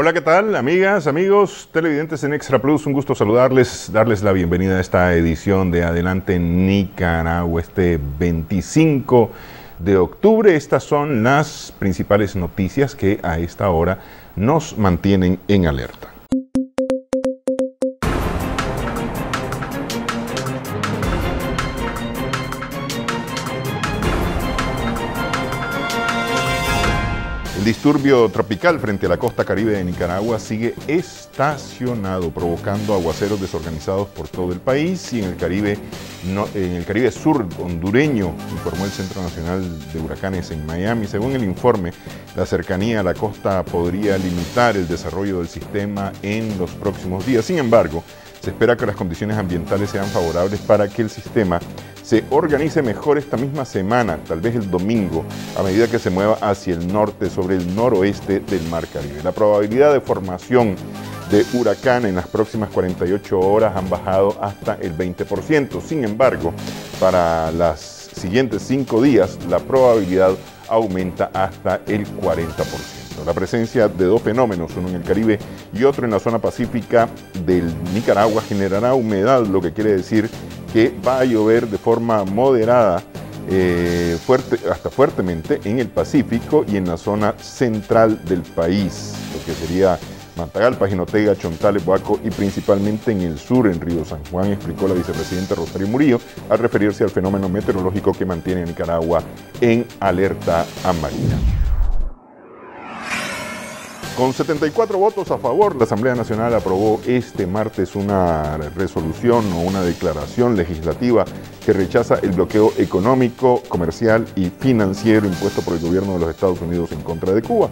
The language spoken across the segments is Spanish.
Hola, ¿qué tal? Amigas, amigos, televidentes en Extra Plus, un gusto saludarles, darles la bienvenida a esta edición de Adelante Nicaragua, este 25 de octubre. Estas son las principales noticias que a esta hora nos mantienen en alerta. El disturbio tropical frente a la costa caribe de Nicaragua sigue estacionado, provocando aguaceros desorganizados por todo el país y en el Caribe sur hondureño, informó el Centro Nacional de Huracanes en Miami. Según el informe, la cercanía a la costa podría limitar el desarrollo del sistema en los próximos días. Sin embargo, se espera que las condiciones ambientales sean favorables para que el sistema se organice mejor esta misma semana, tal vez el domingo, a medida que se mueva hacia el norte sobre el noroeste del Mar Caribe. La probabilidad de formación de huracán en las próximas 48 horas han bajado hasta el 20%. Sin embargo, para los siguientes 5 días, la probabilidad aumenta hasta el 40%. La presencia de dos fenómenos, uno en el Caribe y otro en la zona pacífica del Nicaragua, generará humedad, lo que quiere decir que va a llover de forma moderada, hasta fuertemente en el Pacífico y en la zona central del país, lo que sería Matagalpa, Jinotega, Chontales, Boaco y principalmente en el sur, en Río San Juan, explicó la vicepresidenta Rosario Murillo al referirse al fenómeno meteorológico que mantiene a Nicaragua en alerta amarilla. Con 74 votos a favor, la Asamblea Nacional aprobó este martes una resolución o una declaración legislativa que rechaza el bloqueo económico, comercial y financiero impuesto por el gobierno de los Estados Unidos en contra de Cuba.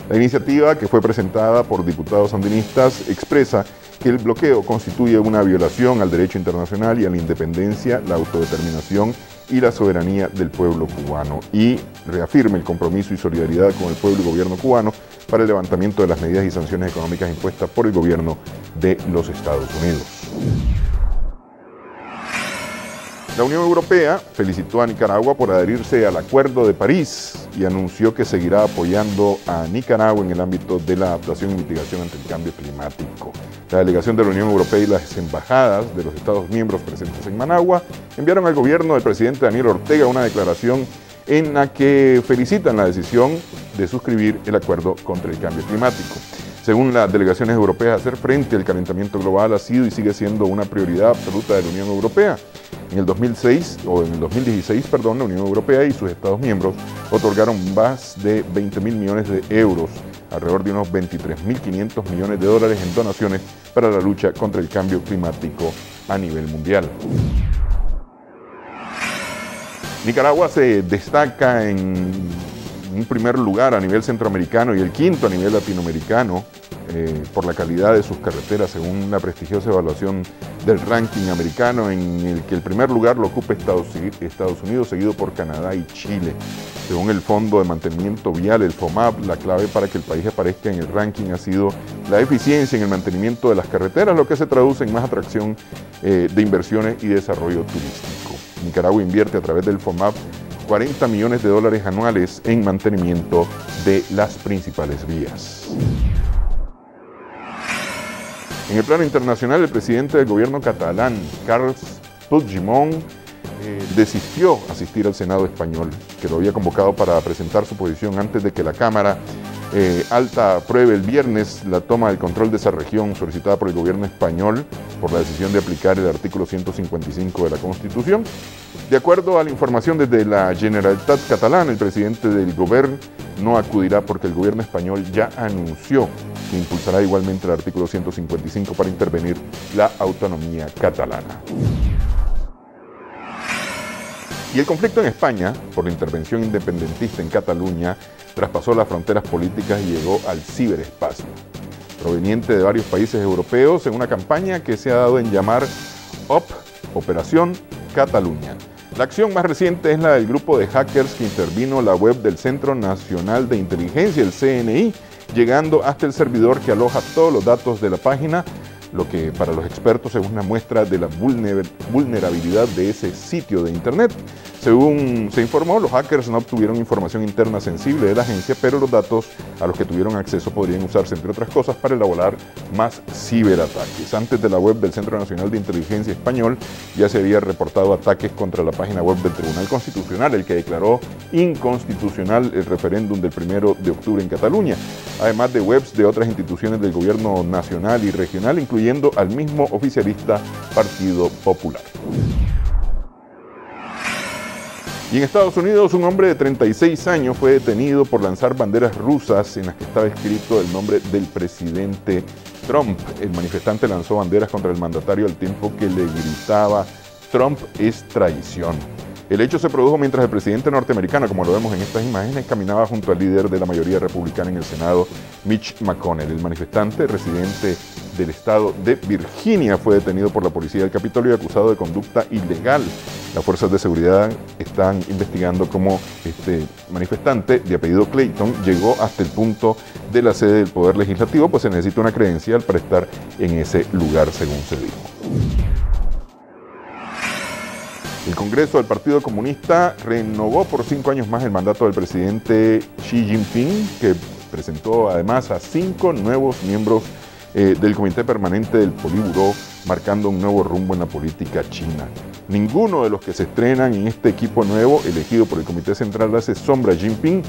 La iniciativa, que fue presentada por diputados sandinistas, expresa que el bloqueo constituye una violación al derecho internacional y a la independencia, la autodeterminación y la soberanía del pueblo cubano, y reafirma el compromiso y solidaridad con el pueblo y gobierno cubano para el levantamiento de las medidas y sanciones económicas impuestas por el gobierno de los Estados Unidos. La Unión Europea felicitó a Nicaragua por adherirse al Acuerdo de París y anunció que seguirá apoyando a Nicaragua en el ámbito de la adaptación y mitigación ante el cambio climático. La delegación de la Unión Europea y las embajadas de los Estados miembros presentes en Managua enviaron al gobierno del presidente Daniel Ortega una declaración en la que felicitan la decisión de suscribir el acuerdo contra el cambio climático. Según las delegaciones europeas, hacer frente al calentamiento global ha sido y sigue siendo una prioridad absoluta de la Unión Europea. En el 2016, la Unión Europea y sus Estados miembros otorgaron más de 20.000 millones de euros, alrededor de unos 23.500 millones de dólares en donaciones para la lucha contra el cambio climático a nivel mundial. Nicaragua se destaca en un primer lugar a nivel centroamericano y el quinto a nivel latinoamericano por la calidad de sus carreteras, según la prestigiosa evaluación del ranking americano, en el que el primer lugar lo ocupa Estados Unidos, seguido por Canadá y Chile. Según el Fondo de Mantenimiento Vial, el FOMAP, la clave para que el país aparezca en el ranking ha sido la eficiencia en el mantenimiento de las carreteras, lo que se traduce en más atracción de inversiones y desarrollo turístico. Nicaragua invierte a través del FOMAP 40 millones de dólares anuales en mantenimiento de las principales vías. En el plano internacional, el presidente del gobierno catalán, Carles Puigdemont, desistió asistir al Senado español, que lo había convocado para presentar su posición antes de que la Cámara Alta apruebe el viernes la toma del control de esa región solicitada por el gobierno español por la decisión de aplicar el artículo 155 de la Constitución. De acuerdo a la información desde la Generalitat Catalana, el presidente del gobierno no acudirá porque el gobierno español ya anunció que impulsará igualmente el artículo 155 para intervenir la autonomía catalana. Y el conflicto en España, por la intervención independentista en Cataluña, traspasó las fronteras políticas y llegó al ciberespacio, proveniente de varios países europeos, en una campaña que se ha dado en llamar Operación Cataluña. La acción más reciente es la del grupo de hackers que intervino la web del Centro Nacional de Inteligencia, el CNI, llegando hasta el servidor que aloja todos los datos de la página, lo que para los expertos es una muestra de la vulnerabilidad de ese sitio de internet. Según se informó, los hackers no obtuvieron información interna sensible de la agencia, pero los datos a los que tuvieron acceso podrían usarse, entre otras cosas, para elaborar más ciberataques. Antes de la web del Centro Nacional de Inteligencia Español ya se había reportado ataques contra la página web del Tribunal Constitucional, el que declaró inconstitucional el referéndum del 1 de octubre en Cataluña, además de webs de otras instituciones del gobierno nacional y regional, incluyendo al mismo oficialista Partido Popular. Y en Estados Unidos, un hombre de 36 años fue detenido por lanzar banderas rusas en las que estaba escrito el nombre del presidente Trump. El manifestante lanzó banderas contra el mandatario al tiempo que le gritaba: "Trump es traición". El hecho se produjo mientras el presidente norteamericano, como lo vemos en estas imágenes, caminaba junto al líder de la mayoría republicana en el Senado, Mitch McConnell. El manifestante, residente del estado de Virginia, fue detenido por la policía del Capitolio y acusado de conducta ilegal. Las fuerzas de seguridad están investigando cómo este manifestante, de apellido Clayton, llegó hasta el punto de la sede del Poder Legislativo, pues se necesita una credencial para estar en ese lugar, según se dijo. El Congreso del Partido Comunista renovó por 5 años más el mandato del presidente Xi Jinping, que presentó además a 5 nuevos miembros del Comité Permanente del Politburó, marcando un nuevo rumbo en la política china. Ninguno de los que se estrenan en este equipo nuevo, elegido por el Comité Central, hace sombra a Jinping,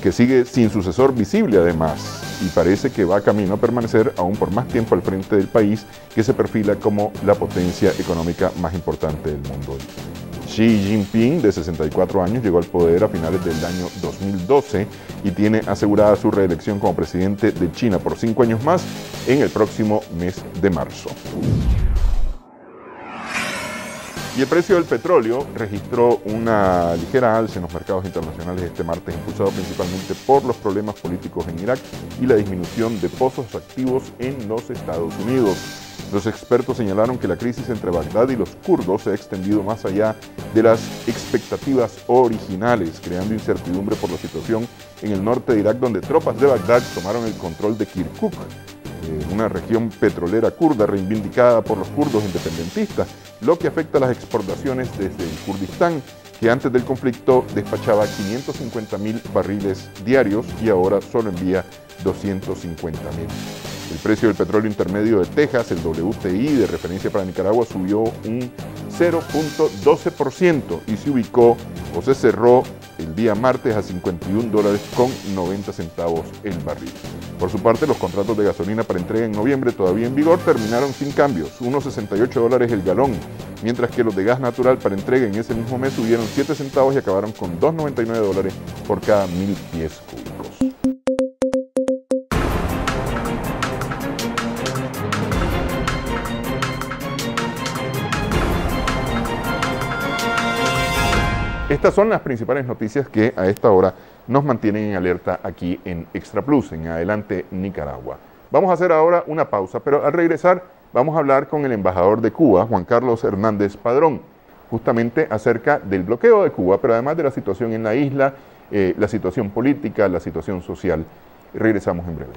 que sigue sin sucesor visible además, y parece que va camino a permanecer aún por más tiempo al frente del país, que se perfila como la potencia económica más importante del mundo. Xi Jinping, de 64 años, llegó al poder a finales del año 2012 y tiene asegurada su reelección como presidente de China por 5 años más en el próximo mes de marzo. Y el precio del petróleo registró una ligera alza en los mercados internacionales este martes, impulsado principalmente por los problemas políticos en Irak y la disminución de pozos activos en los Estados Unidos. Los expertos señalaron que la crisis entre Bagdad y los kurdos se ha extendido más allá de las expectativas originales, creando incertidumbre por la situación en el norte de Irak, donde tropas de Bagdad tomaron el control de Kirkuk, una región petrolera kurda reivindicada por los kurdos independentistas, lo que afecta a las exportaciones desde el Kurdistán, que antes del conflicto despachaba 550.000 barriles diarios y ahora solo envía 250.000. El precio del petróleo intermedio de Texas, el WTI de referencia para Nicaragua, subió un 0.12% y se ubicó o se cerró el día martes a $51.90 el barril. Por su parte, los contratos de gasolina para entrega en noviembre, todavía en vigor, terminaron sin cambios, unos $68 el galón, mientras que los de gas natural para entrega en ese mismo mes subieron 7 centavos y acabaron con $2.99 por cada 1.000 pies cúbicos. Estas son las principales noticias que a esta hora nos mantienen en alerta aquí en Extra Plus, en Adelante Nicaragua. Vamos a hacer ahora una pausa, pero al regresar vamos a hablar con el embajador de Cuba, Juan Carlos Hernández Padrón, justamente acerca del bloqueo de Cuba, pero además de la situación en la isla, la situación política, la situación social. Regresamos en breve.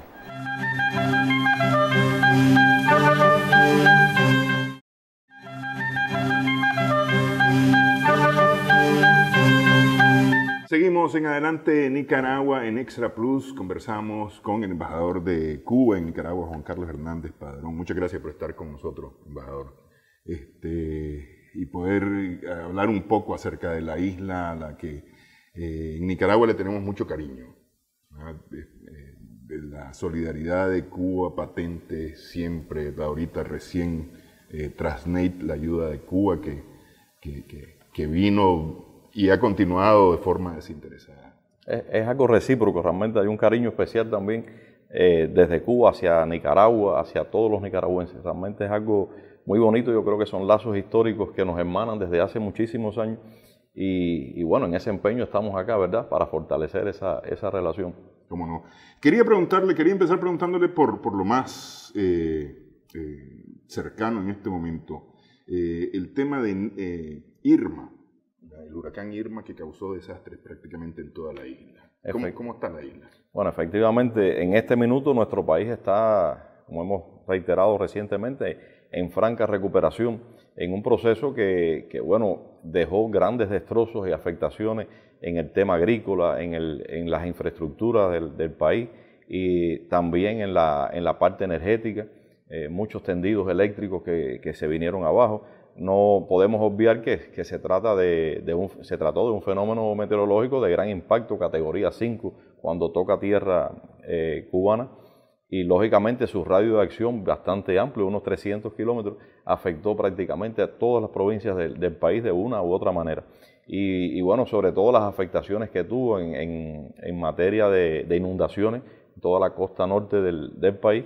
Seguimos en Adelante Nicaragua en Extra Plus. Conversamos con el embajador de Cuba en Nicaragua, Juan Carlos Hernández Padrón. Muchas gracias por estar con nosotros, embajador. Y poder hablar un poco acerca de la isla a la que en Nicaragua le tenemos mucho cariño. De la solidaridad de Cuba patente siempre, ahorita recién tras Nate, la ayuda de Cuba que vino y ha continuado de forma desinteresada. Es algo recíproco, realmente hay un cariño especial también desde Cuba hacia Nicaragua, hacia todos los nicaragüenses. Realmente es algo muy bonito, yo creo que son lazos históricos que nos hermanan desde hace muchísimos años y bueno, en ese empeño estamos acá, ¿verdad?, para fortalecer esa relación. ¿Cómo no? Quería empezar preguntándole por lo más cercano en este momento, el tema de Irma. El huracán Irma, que causó desastres prácticamente en toda la isla. ¿Cómo está la isla? Bueno, efectivamente, en este minuto nuestro país está, como hemos reiterado recientemente, en franca recuperación, en un proceso que bueno, dejó grandes destrozos y afectaciones en el tema agrícola, en las infraestructuras del país y también en la parte energética, muchos tendidos eléctricos que se vinieron abajo. No podemos obviar que se trató de un fenómeno meteorológico de gran impacto, categoría 5, cuando toca tierra cubana, y lógicamente su radio de acción bastante amplio, unos 300 kilómetros, afectó prácticamente a todas las provincias del país de una u otra manera. Y bueno, sobre todo las afectaciones que tuvo en materia de inundaciones, toda la costa norte del país,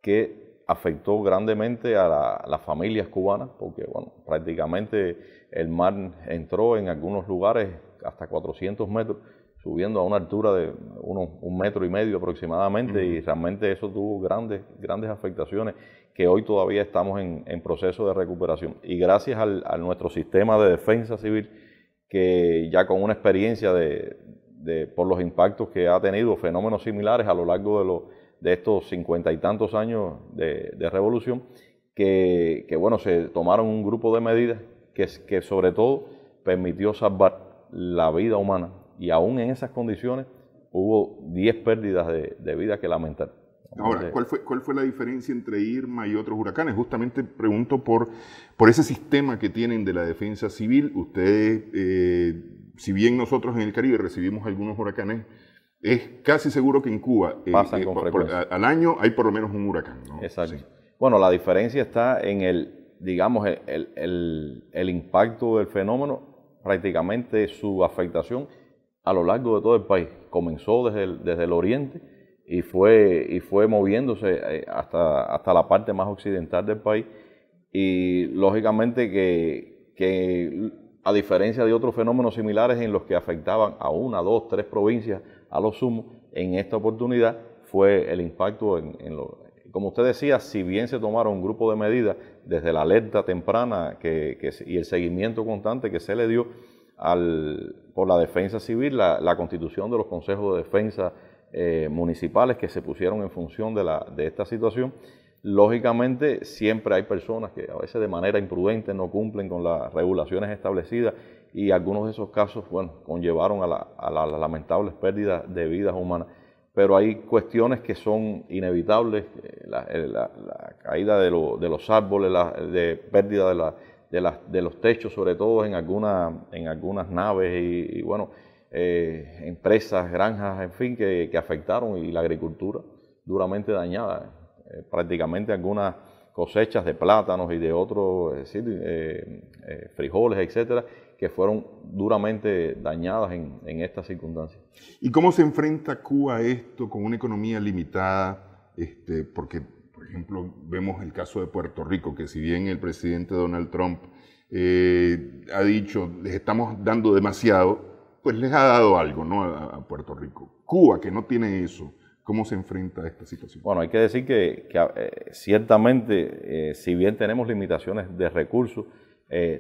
que afectó grandemente a las familias cubanas, porque bueno, prácticamente el mar entró en algunos lugares hasta 400 metros, subiendo a una altura de unos 1,5 metros aproximadamente, y realmente eso tuvo grandes afectaciones que hoy todavía estamos en proceso de recuperación. Y gracias a nuestro sistema de defensa civil, que ya con una experiencia por los impactos que ha tenido fenómenos similares a lo largo de estos 50 y tantos años de revolución, que bueno, se tomaron un grupo de medidas que sobre todo permitió salvar la vida humana, y aún en esas condiciones hubo 10 pérdidas de vida que lamentar. Ahora, ¿cuál fue la diferencia entre Irma y otros huracanes? Justamente pregunto por ese sistema que tienen de la defensa civil. Ustedes, si bien nosotros en el Caribe recibimos algunos huracanes, es casi seguro que en Cuba pasan con frecuencia. Al año hay por lo menos un huracán, ¿no? Exacto. Sí. Bueno, la diferencia está en el impacto del fenómeno, prácticamente su afectación a lo largo de todo el país. Comenzó desde el oriente y fue moviéndose hasta la parte más occidental del país, y lógicamente que a diferencia de otros fenómenos similares en los que afectaban a 1, 2, 3 provincias a lo sumo, en esta oportunidad fue el impacto como usted decía, si bien se tomaron un grupo de medidas desde la alerta temprana y el seguimiento constante que se le dio por la defensa civil, la constitución de los consejos de defensa municipales que se pusieron en función de esta situación, lógicamente siempre hay personas que a veces de manera imprudente no cumplen con las regulaciones establecidas, y algunos de esos casos, bueno, conllevaron a las lamentables pérdidas de vidas humanas. Pero hay cuestiones que son inevitables, la caída de los árboles, de pérdida de los techos, sobre todo en algunas naves y bueno, empresas, granjas, en fin, que afectaron, y la agricultura duramente dañada. Prácticamente algunas cosechas de plátanos y de otros, frijoles, etcétera, que fueron duramente dañadas en estas circunstancias. ¿Y cómo se enfrenta Cuba a esto con una economía limitada? Porque, por ejemplo, vemos el caso de Puerto Rico, que si bien el presidente Donald Trump ha dicho, les estamos dando demasiado, pues les ha dado algo, ¿no?, a Puerto Rico. Cuba, que no tiene eso, ¿cómo se enfrenta a esta situación? Bueno, hay que decir que ciertamente, si bien tenemos limitaciones de recursos,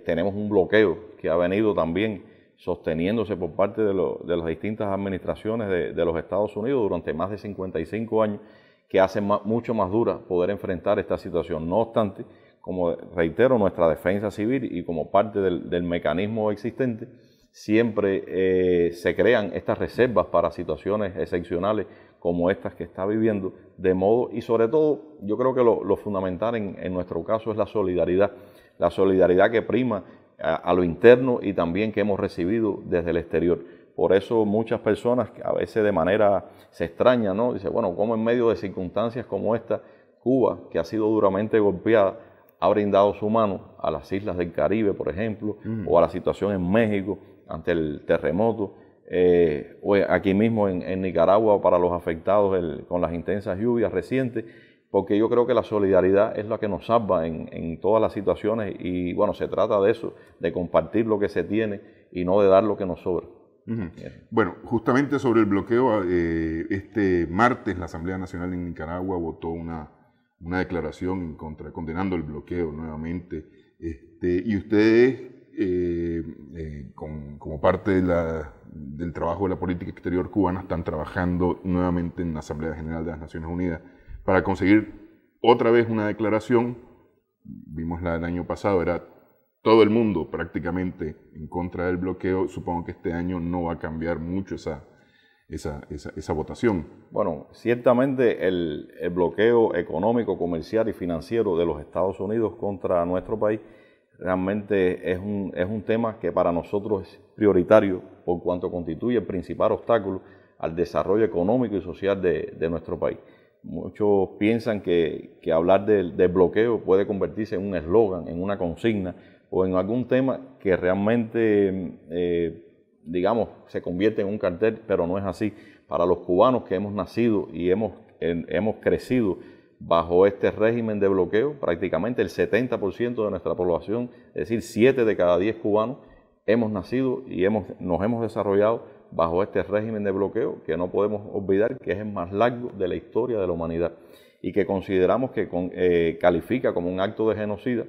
tenemos un bloqueo que ha venido también sosteniéndose por parte de las distintas administraciones de los Estados Unidos durante más de 55 años, que hace mucho más dura poder enfrentar esta situación. No obstante, como reitero, nuestra defensa civil y como parte del mecanismo existente, siempre se crean estas reservas para situaciones excepcionales como estas que está viviendo, de modo, y sobre todo, yo creo que lo fundamental en nuestro caso es la solidaridad que prima a lo interno y también que hemos recibido desde el exterior. Por eso muchas personas a veces de manera se extrañan, ¿no? Dicen, bueno, ¿cómo en medio de circunstancias como esta, Cuba, que ha sido duramente golpeada, ha brindado su mano a las islas del Caribe, por ejemplo, o a la situación en México ante el terremoto, o aquí mismo en Nicaragua para los afectados con las intensas lluvias recientes? Porque yo creo que la solidaridad es la que nos salva en todas las situaciones, y bueno, se trata de eso, de compartir lo que se tiene y no de dar lo que nos sobra. Bueno, justamente sobre el bloqueo, este martes la Asamblea Nacional en Nicaragua votó una declaración condenando el bloqueo nuevamente, y ustedes, como parte del trabajo de la política exterior cubana, están trabajando nuevamente en la Asamblea General de las Naciones Unidas para conseguir otra vez una declaración. Vimos la del año pasado, era todo el mundo prácticamente en contra del bloqueo, supongo que este año no va a cambiar mucho esa votación. Bueno, ciertamente el bloqueo económico, comercial y financiero de los Estados Unidos contra nuestro país realmente es un tema que para nosotros es prioritario por cuanto constituye el principal obstáculo al desarrollo económico y social de nuestro país. Muchos piensan que hablar del bloqueo puede convertirse en un eslogan, en una consigna o en algún tema que realmente, digamos, se convierte en un cartel, pero no es así. Para los cubanos que hemos nacido y hemos crecido bajo este régimen de bloqueo, prácticamente el 70% de nuestra población, es decir, 7 de cada 10 cubanos, hemos nacido y nos hemos desarrollado bajo este régimen de bloqueo que no podemos olvidar que es el más largo de la historia de la humanidad y que consideramos que califica como un acto de genocida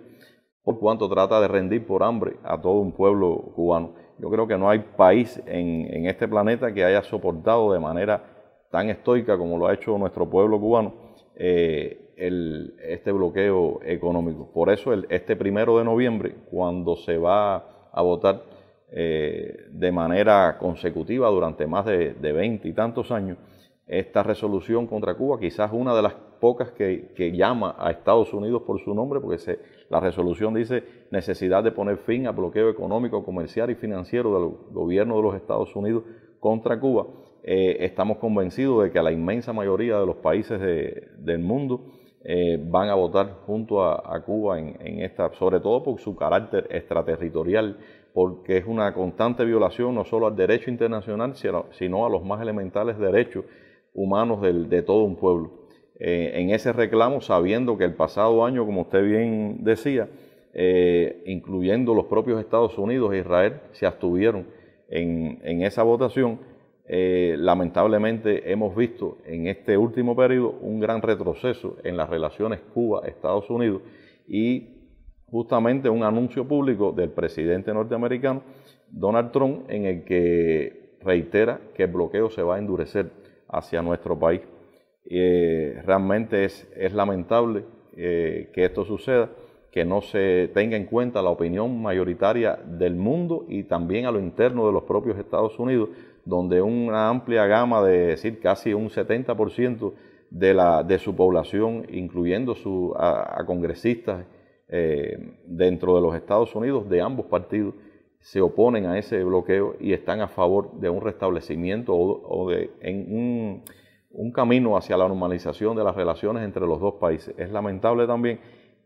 por cuanto trata de rendir por hambre a todo un pueblo cubano. Yo creo que no hay país en este planeta que haya soportado de manera tan estoica como lo ha hecho nuestro pueblo cubano este bloqueo económico. Por eso este 1 de noviembre, cuando se va a votar de manera consecutiva durante más de 20 y tantos años, esta resolución contra Cuba, quizás una de las pocas que llama a Estados Unidos por su nombre, porque la resolución dice necesidad de poner fin al bloqueo económico, comercial y financiero del gobierno de los Estados Unidos contra Cuba. Estamos convencidos de que la inmensa mayoría de los países del mundo van a votar junto a Cuba en esta, sobre todo por su carácter extraterritorial, porque es una constante violación no solo al derecho internacional, sino a los más elementales derechos humanos de todo un pueblo. En ese reclamo, sabiendo que el pasado año, como usted bien decía, incluyendo los propios Estados Unidos e Israel, se abstuvieron en esa votación, lamentablemente hemos visto en este último periodo un gran retroceso en las relaciones Cuba-Estados Unidos y justamente un anuncio público del presidente norteamericano Donald Trump en el que reitera que el bloqueo se va a endurecer hacia nuestro país. Realmente es lamentable que esto suceda, que no se tenga en cuenta la opinión mayoritaria del mundo y también a lo interno de los propios Estados Unidos, donde una amplia gama de decir casi un 70% de su población, incluyendo a congresistas dentro de los Estados Unidos de ambos partidos, se oponen a ese bloqueo y están a favor de un restablecimiento en un camino hacia la normalización de las relaciones entre los dos países. Es lamentable también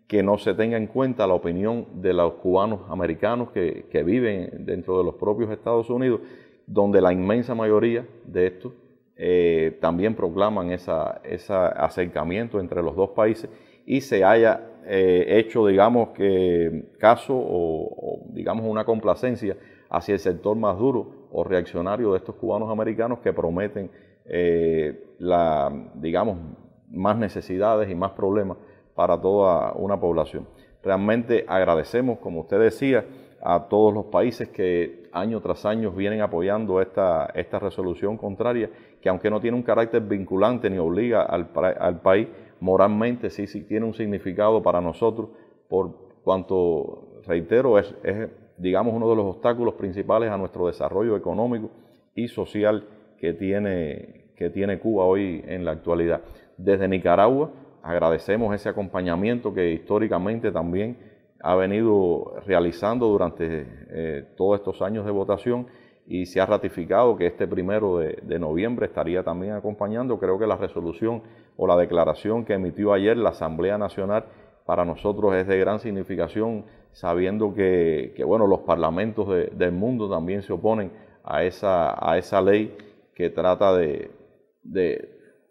que no se tenga en cuenta la opinión de los cubanos americanos que viven dentro de los propios Estados Unidos, donde la inmensa mayoría de estos también proclaman ese acercamiento entre los dos países y se haya hecho, digamos, que caso o digamos una complacencia hacia el sector más duro o reaccionario de estos cubanos americanos que prometen digamos, más necesidades y más problemas para toda una población. Realmente agradecemos, como usted decía, a todos los países que año tras año vienen apoyando esta resolución contraria, que aunque no tiene un carácter vinculante ni obliga al país, moralmente sí tiene un significado para nosotros, por cuanto, reitero, es digamos uno de los obstáculos principales a nuestro desarrollo económico y social que tiene Cuba hoy en la actualidad. Desde Nicaragua agradecemos ese acompañamiento que históricamente también ha venido realizando durante todos estos años de votación y se ha ratificado que este 1 de noviembre estaría también acompañando. Creo que la resolución o la declaración que emitió ayer la Asamblea Nacional para nosotros es de gran significación, sabiendo que bueno, los parlamentos del mundo también se oponen a esa ley que trata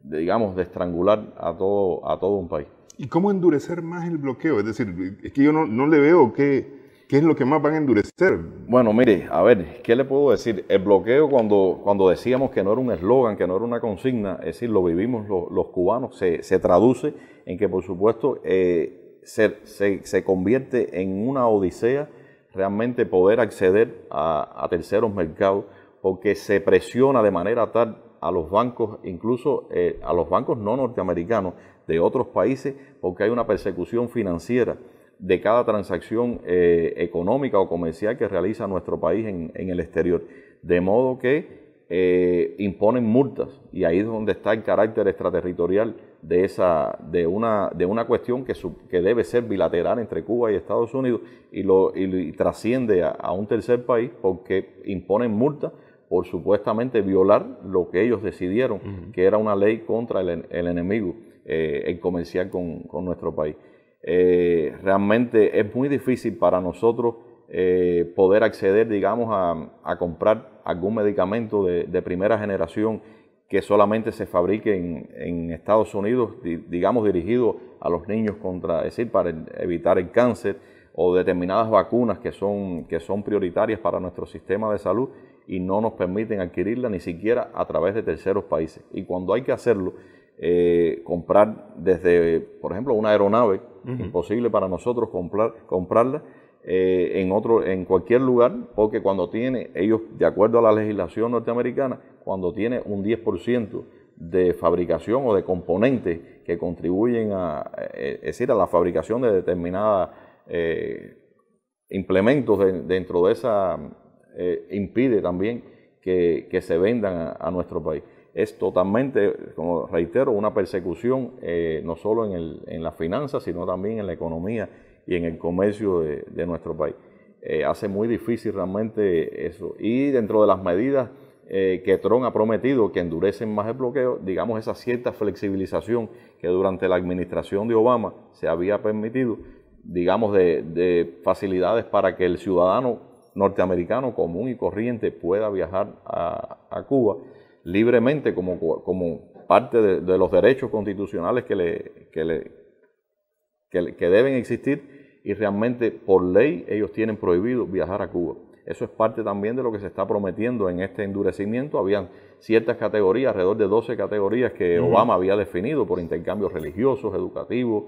digamos, de estrangular a todo un país. ¿Y cómo endurecer más el bloqueo? Es decir, es que yo no le veo qué es lo que más van a endurecer. Bueno, mire, a ver, ¿qué le puedo decir? El bloqueo, cuando decíamos que no era un eslogan, que no era una consigna, es decir, lo vivimos los cubanos, se traduce en que, por supuesto, se convierte en una odisea realmente poder acceder a terceros mercados, porque se presiona de manera tal a los bancos, incluso a los bancos no norteamericanos de otros países, porque hay una persecución financiera de cada transacción económica o comercial que realiza nuestro país en el exterior. De modo que imponen multas, y ahí es donde está el carácter extraterritorial de una cuestión que debe ser bilateral entre Cuba y Estados Unidos y trasciende a un tercer país, porque imponen multas por supuestamente violar lo que ellos decidieron, que era una ley contra el enemigo, el comercial con nuestro país. Realmente es muy difícil para nosotros poder acceder, digamos, a comprar algún medicamento de primera generación que solamente se fabrique en Estados Unidos, digamos, dirigido a los niños es decir, para evitar el cáncer, o determinadas vacunas que son prioritarias para nuestro sistema de salud, y no nos permiten adquirirla ni siquiera a través de terceros países. Y cuando hay que hacerlo, comprar desde, por ejemplo, una aeronave, imposible para nosotros comprarla en cualquier lugar, porque cuando ellos, de acuerdo a la legislación norteamericana, cuando tiene un 10% de fabricación o de componentes que contribuyen es decir, a la fabricación de determinados implementos dentro de esa, impide también que se vendan a nuestro país. Es totalmente, como reitero, una persecución no solo en las finanzas, sino también en la economía y en el comercio de nuestro país. Hace muy difícil realmente eso. Y dentro de las medidas que Trump ha prometido, que endurecen más el bloqueo, digamos, esa cierta flexibilización que durante la administración de Obama se había permitido, digamos, de facilidades para que el ciudadano norteamericano común y corriente pueda viajar a Cuba libremente como parte de los derechos constitucionales que deben existir, y realmente por ley ellos tienen prohibido viajar a Cuba. Eso es parte también de lo que se está prometiendo en este endurecimiento. Habían ciertas categorías, alrededor de 12 categorías que Obama había definido por intercambios religiosos, educativos,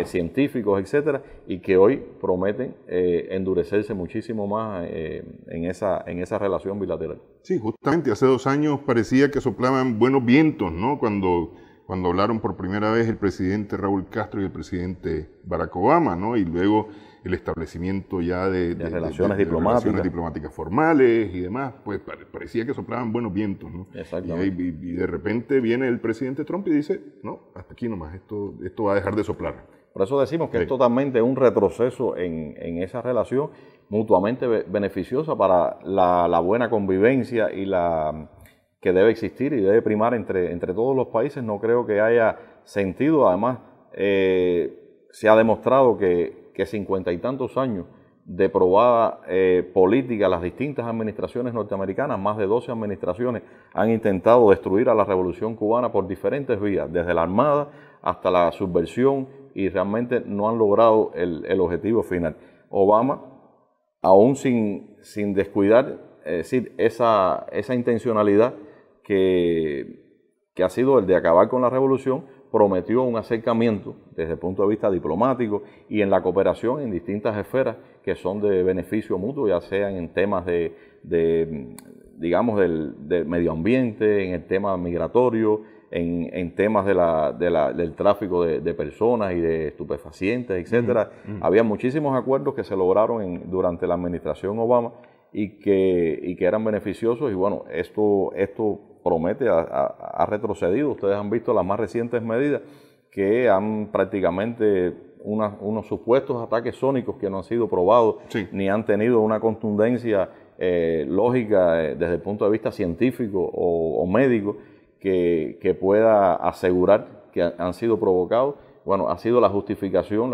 científicos, etcétera, y que hoy prometen endurecerse muchísimo más en esa relación bilateral. Sí, justamente hace 2 años parecía que soplaban buenos vientos, ¿no? Cuando hablaron por primera vez el presidente Raúl Castro y el presidente Barack Obama, ¿no? Y luego el establecimiento ya de relaciones diplomáticas formales y demás, pues parecía que soplaban buenos vientos, ¿no? Exactamente. Y de repente viene el presidente Trump y dice, no, hasta aquí nomás, esto va a dejar de soplar. Por eso decimos que es totalmente un retroceso en esa relación mutuamente beneficiosa para la buena convivencia y que debe existir y debe primar entre todos los países. No creo que haya sentido. Además, se ha demostrado que 50 y tantos años de probada política, las distintas administraciones norteamericanas, más de 12 administraciones, han intentado destruir a la revolución cubana por diferentes vías, desde la armada hasta la subversión, y realmente no han logrado el objetivo final. Obama, aún sin descuidar, es decir, esa intencionalidad que ha sido el de acabar con la revolución, prometió un acercamiento desde el punto de vista diplomático y en la cooperación en distintas esferas que son de beneficio mutuo, ya sean en temas digamos, del medio ambiente, en el tema migratorio, en temas del tráfico de personas y de estupefacientes, etcétera. Había muchísimos acuerdos que se lograron durante la administración Obama y que eran beneficiosos, y bueno, esto promete, ha retrocedido. Ustedes han visto las más recientes medidas que han prácticamente unos supuestos ataques sónicos que no han sido probados, ni han tenido una contundencia lógica desde el punto de vista científico o médico que pueda asegurar que han sido provocados. Bueno, ha sido la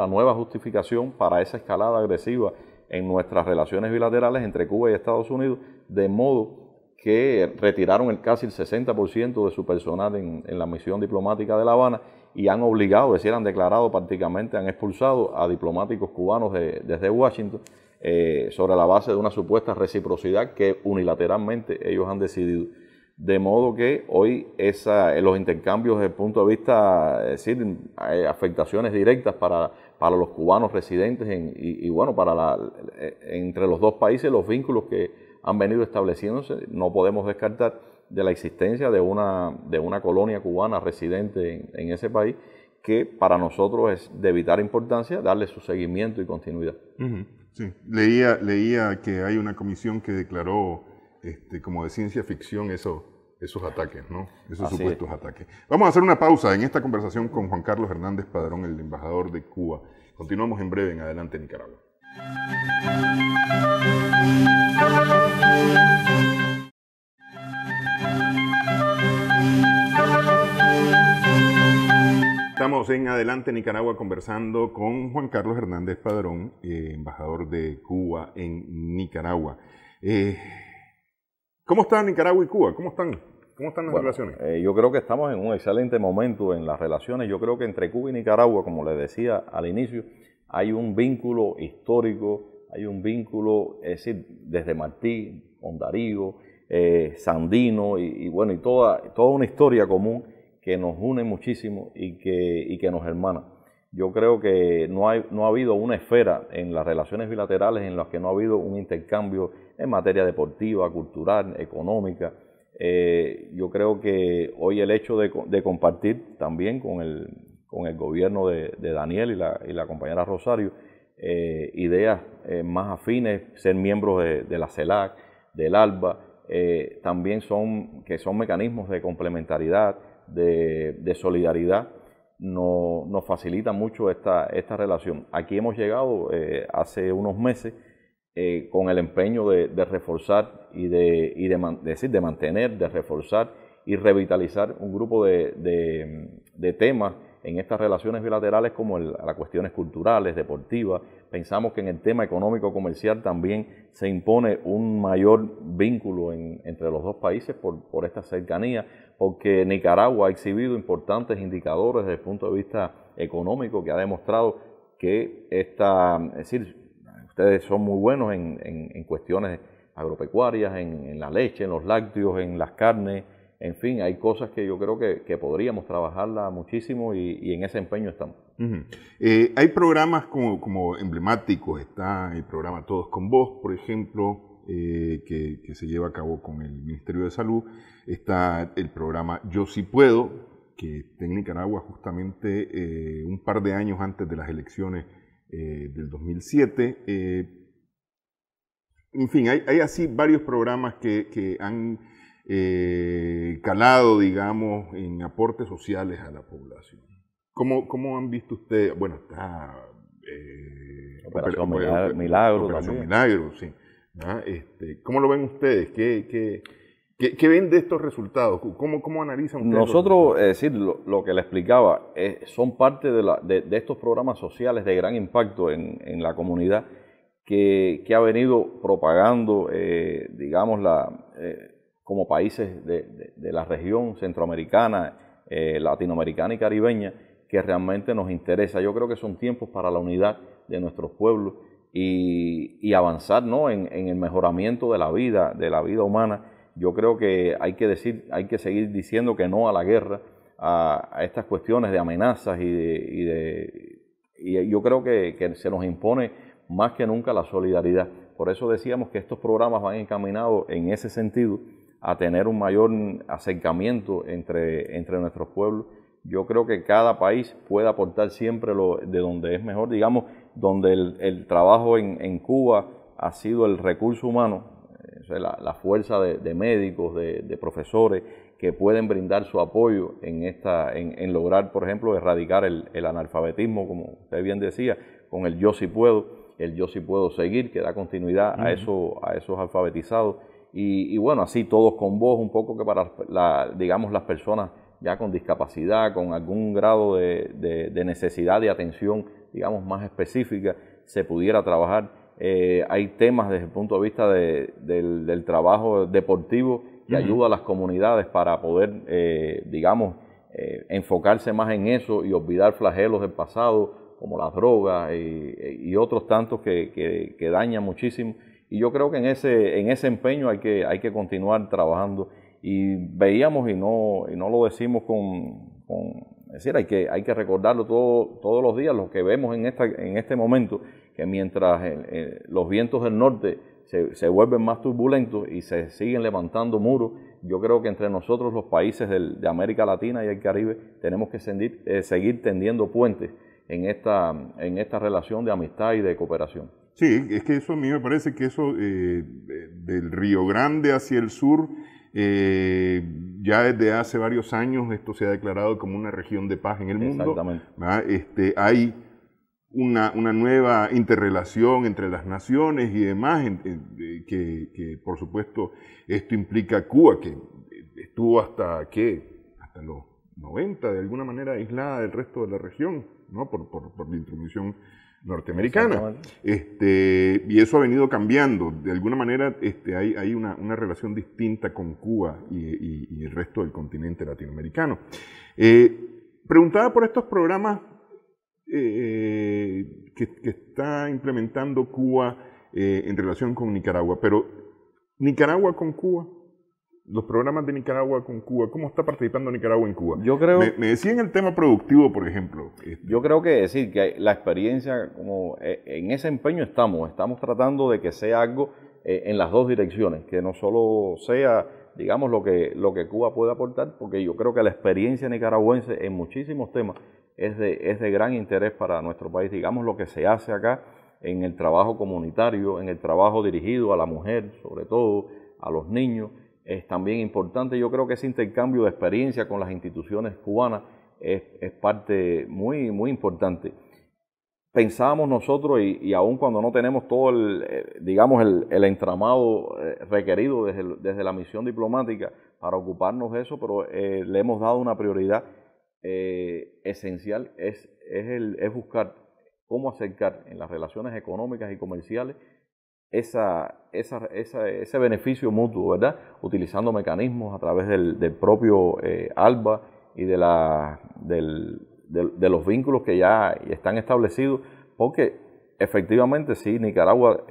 nueva justificación para esa escalada agresiva en nuestras relaciones bilaterales entre Cuba y Estados Unidos, de modo que retiraron casi el 60% de su personal en la misión diplomática de La Habana, y han obligado, es decir, han declarado prácticamente, han expulsado a diplomáticos cubanos desde Washington sobre la base de una supuesta reciprocidad que unilateralmente ellos han decidido. De modo que hoy los intercambios desde el punto de vista, es decir, hay afectaciones directas para los cubanos residentes y bueno, entre los dos países, los vínculos que han venido estableciéndose. No podemos descartar de la existencia de una colonia cubana residente en ese país, que para nosotros es de vital importancia darle su seguimiento y continuidad. Sí, leía que hay una comisión que declaró como de ciencia ficción esos ataques, ¿no? Esos Así supuestos ataques. Vamos a hacer una pausa en esta conversación con Juan Carlos Hernández Padrón, el embajador de Cuba. Continuamos en breve en Adelante Nicaragua. Estamos en Adelante Nicaragua conversando con Juan Carlos Hernández Padrón, embajador de Cuba en Nicaragua. ¿Cómo están Nicaragua y Cuba? ¿Cómo están las relaciones? Yo creo que estamos en un excelente momento en las relaciones. Yo creo que entre Cuba y Nicaragua, como les decía al inicio, hay un vínculo histórico, hay un vínculo, es decir, desde Martí, Hondarío, Sandino y toda una historia común que nos une muchísimo y que nos hermana. Yo creo que no ha habido una esfera en las relaciones bilaterales en las que no ha habido un intercambio en materia deportiva, cultural, económica. Yo creo que hoy el hecho de compartir también con el gobierno de Daniel y la compañera Rosario ideas más afines, ser miembros de la CELAC, del ALBA, también son mecanismos de complementariedad, de solidaridad, nos facilita mucho esta relación. Aquí hemos llegado hace unos meses con el empeño de reforzar y de mantener, de reforzar y revitalizar un grupo de temas en estas relaciones bilaterales como las cuestiones culturales, deportivas. Pensamos que en el tema económico-comercial también se impone un mayor vínculo entre los dos países por esta cercanía, porque Nicaragua ha exhibido importantes indicadores desde el punto de vista económico que ha demostrado que ustedes son muy buenos en cuestiones agropecuarias, en la leche, en los lácteos, en las carnes. En fin, hay cosas que yo creo que podríamos trabajarla muchísimo y en ese empeño estamos. Hay programas como emblemáticos, está el programa Todos con Vos, por ejemplo, que se lleva a cabo con el Ministerio de Salud. Está el programa Yo Sí Puedo, que está en Nicaragua justamente un par de años antes de las elecciones del 2007. En fin, hay así varios programas que han calado, digamos, en aportes sociales a la población. ¿Cómo han visto ustedes? Bueno, está Operación Milagro. Operación Milagro, sí. ¿Cómo lo ven ustedes? ¿Qué ven de estos resultados? ¿Cómo analizan ustedes? Nosotros, lo que le explicaba, son parte de estos programas sociales de gran impacto en la comunidad que ha venido propagando, digamos, como países de la región centroamericana, latinoamericana y caribeña, que realmente nos interesa. Yo creo que son tiempos para la unidad de nuestros pueblos y avanzar, ¿no?, en el mejoramiento de la vida humana. Yo creo que hay que seguir diciendo que no a la guerra, a estas cuestiones de amenazas y yo creo que se nos impone más que nunca la solidaridad. Por eso decíamos que estos programas van encaminados en ese sentido, a tener un mayor acercamiento entre nuestros pueblos. Yo creo que cada país puede aportar siempre de donde es mejor, digamos, donde el trabajo en Cuba ha sido el recurso humano, la fuerza de médicos, de profesores que pueden brindar su apoyo en lograr, por ejemplo, erradicar el analfabetismo, como usted bien decía, con el Yo Sí Puedo Seguir, que da continuidad a esos alfabetizados. Y bueno, así Todos con Vos, un poco que para digamos las personas ya con discapacidad, con algún grado de necesidad de atención, digamos, más específica, se pudiera trabajar. Hay temas desde el punto de vista del trabajo deportivo que ayuda a las comunidades para poder, digamos, enfocarse más en eso y olvidar flagelos del pasado, como las drogas y otros tantos que dañan muchísimo. Y yo creo que en ese empeño hay que continuar trabajando. Y veíamos, y no lo decimos es decir, hay que recordarlo todos los días, lo que vemos en este momento, que mientras los vientos del norte se vuelven más turbulentos y se siguen levantando muros, yo creo que entre nosotros los países de América Latina y el Caribe tenemos que seguir tendiendo puentes en esta relación de amistad y de cooperación. Sí, es que eso a mí me parece que eso del Río Grande hacia el sur, ya desde hace varios años esto se ha declarado como una región de paz en el mundo. Exactamente. Hay una nueva interrelación entre las naciones y demás, que por supuesto esto implica Cuba, que estuvo hasta los 90 de alguna manera aislada del resto de la región, ¿no? por la intromisión norteamericana. Y eso ha venido cambiando. De alguna manera hay una relación distinta con Cuba y el resto del continente latinoamericano. Preguntaba por estos programas que está implementando Cuba en relación con Nicaragua, pero Nicaragua con Cuba, los programas de Nicaragua con Cuba, ¿cómo está participando Nicaragua en Cuba? Yo creo, me decían el tema productivo, por ejemplo. Yo creo que decir que la experiencia, como en ese empeño estamos tratando de que sea algo en las dos direcciones, que no solo sea, digamos, lo que Cuba puede aportar, porque yo creo que la experiencia nicaragüense en muchísimos temas es de gran interés para nuestro país. Digamos, lo que se hace acá en el trabajo comunitario, en el trabajo dirigido a la mujer, sobre todo a los niños, es también importante. Yo creo que ese intercambio de experiencia con las instituciones cubanas es parte muy, muy importante. Pensábamos nosotros, y aun cuando no tenemos todo el entramado requerido desde la misión diplomática para ocuparnos de eso, pero le hemos dado una prioridad esencial, es buscar cómo acercar en las relaciones económicas y comerciales ese beneficio mutuo, ¿verdad? Utilizando mecanismos a través del propio ALBA y de los vínculos que ya están establecidos, porque efectivamente sí, Nicaragua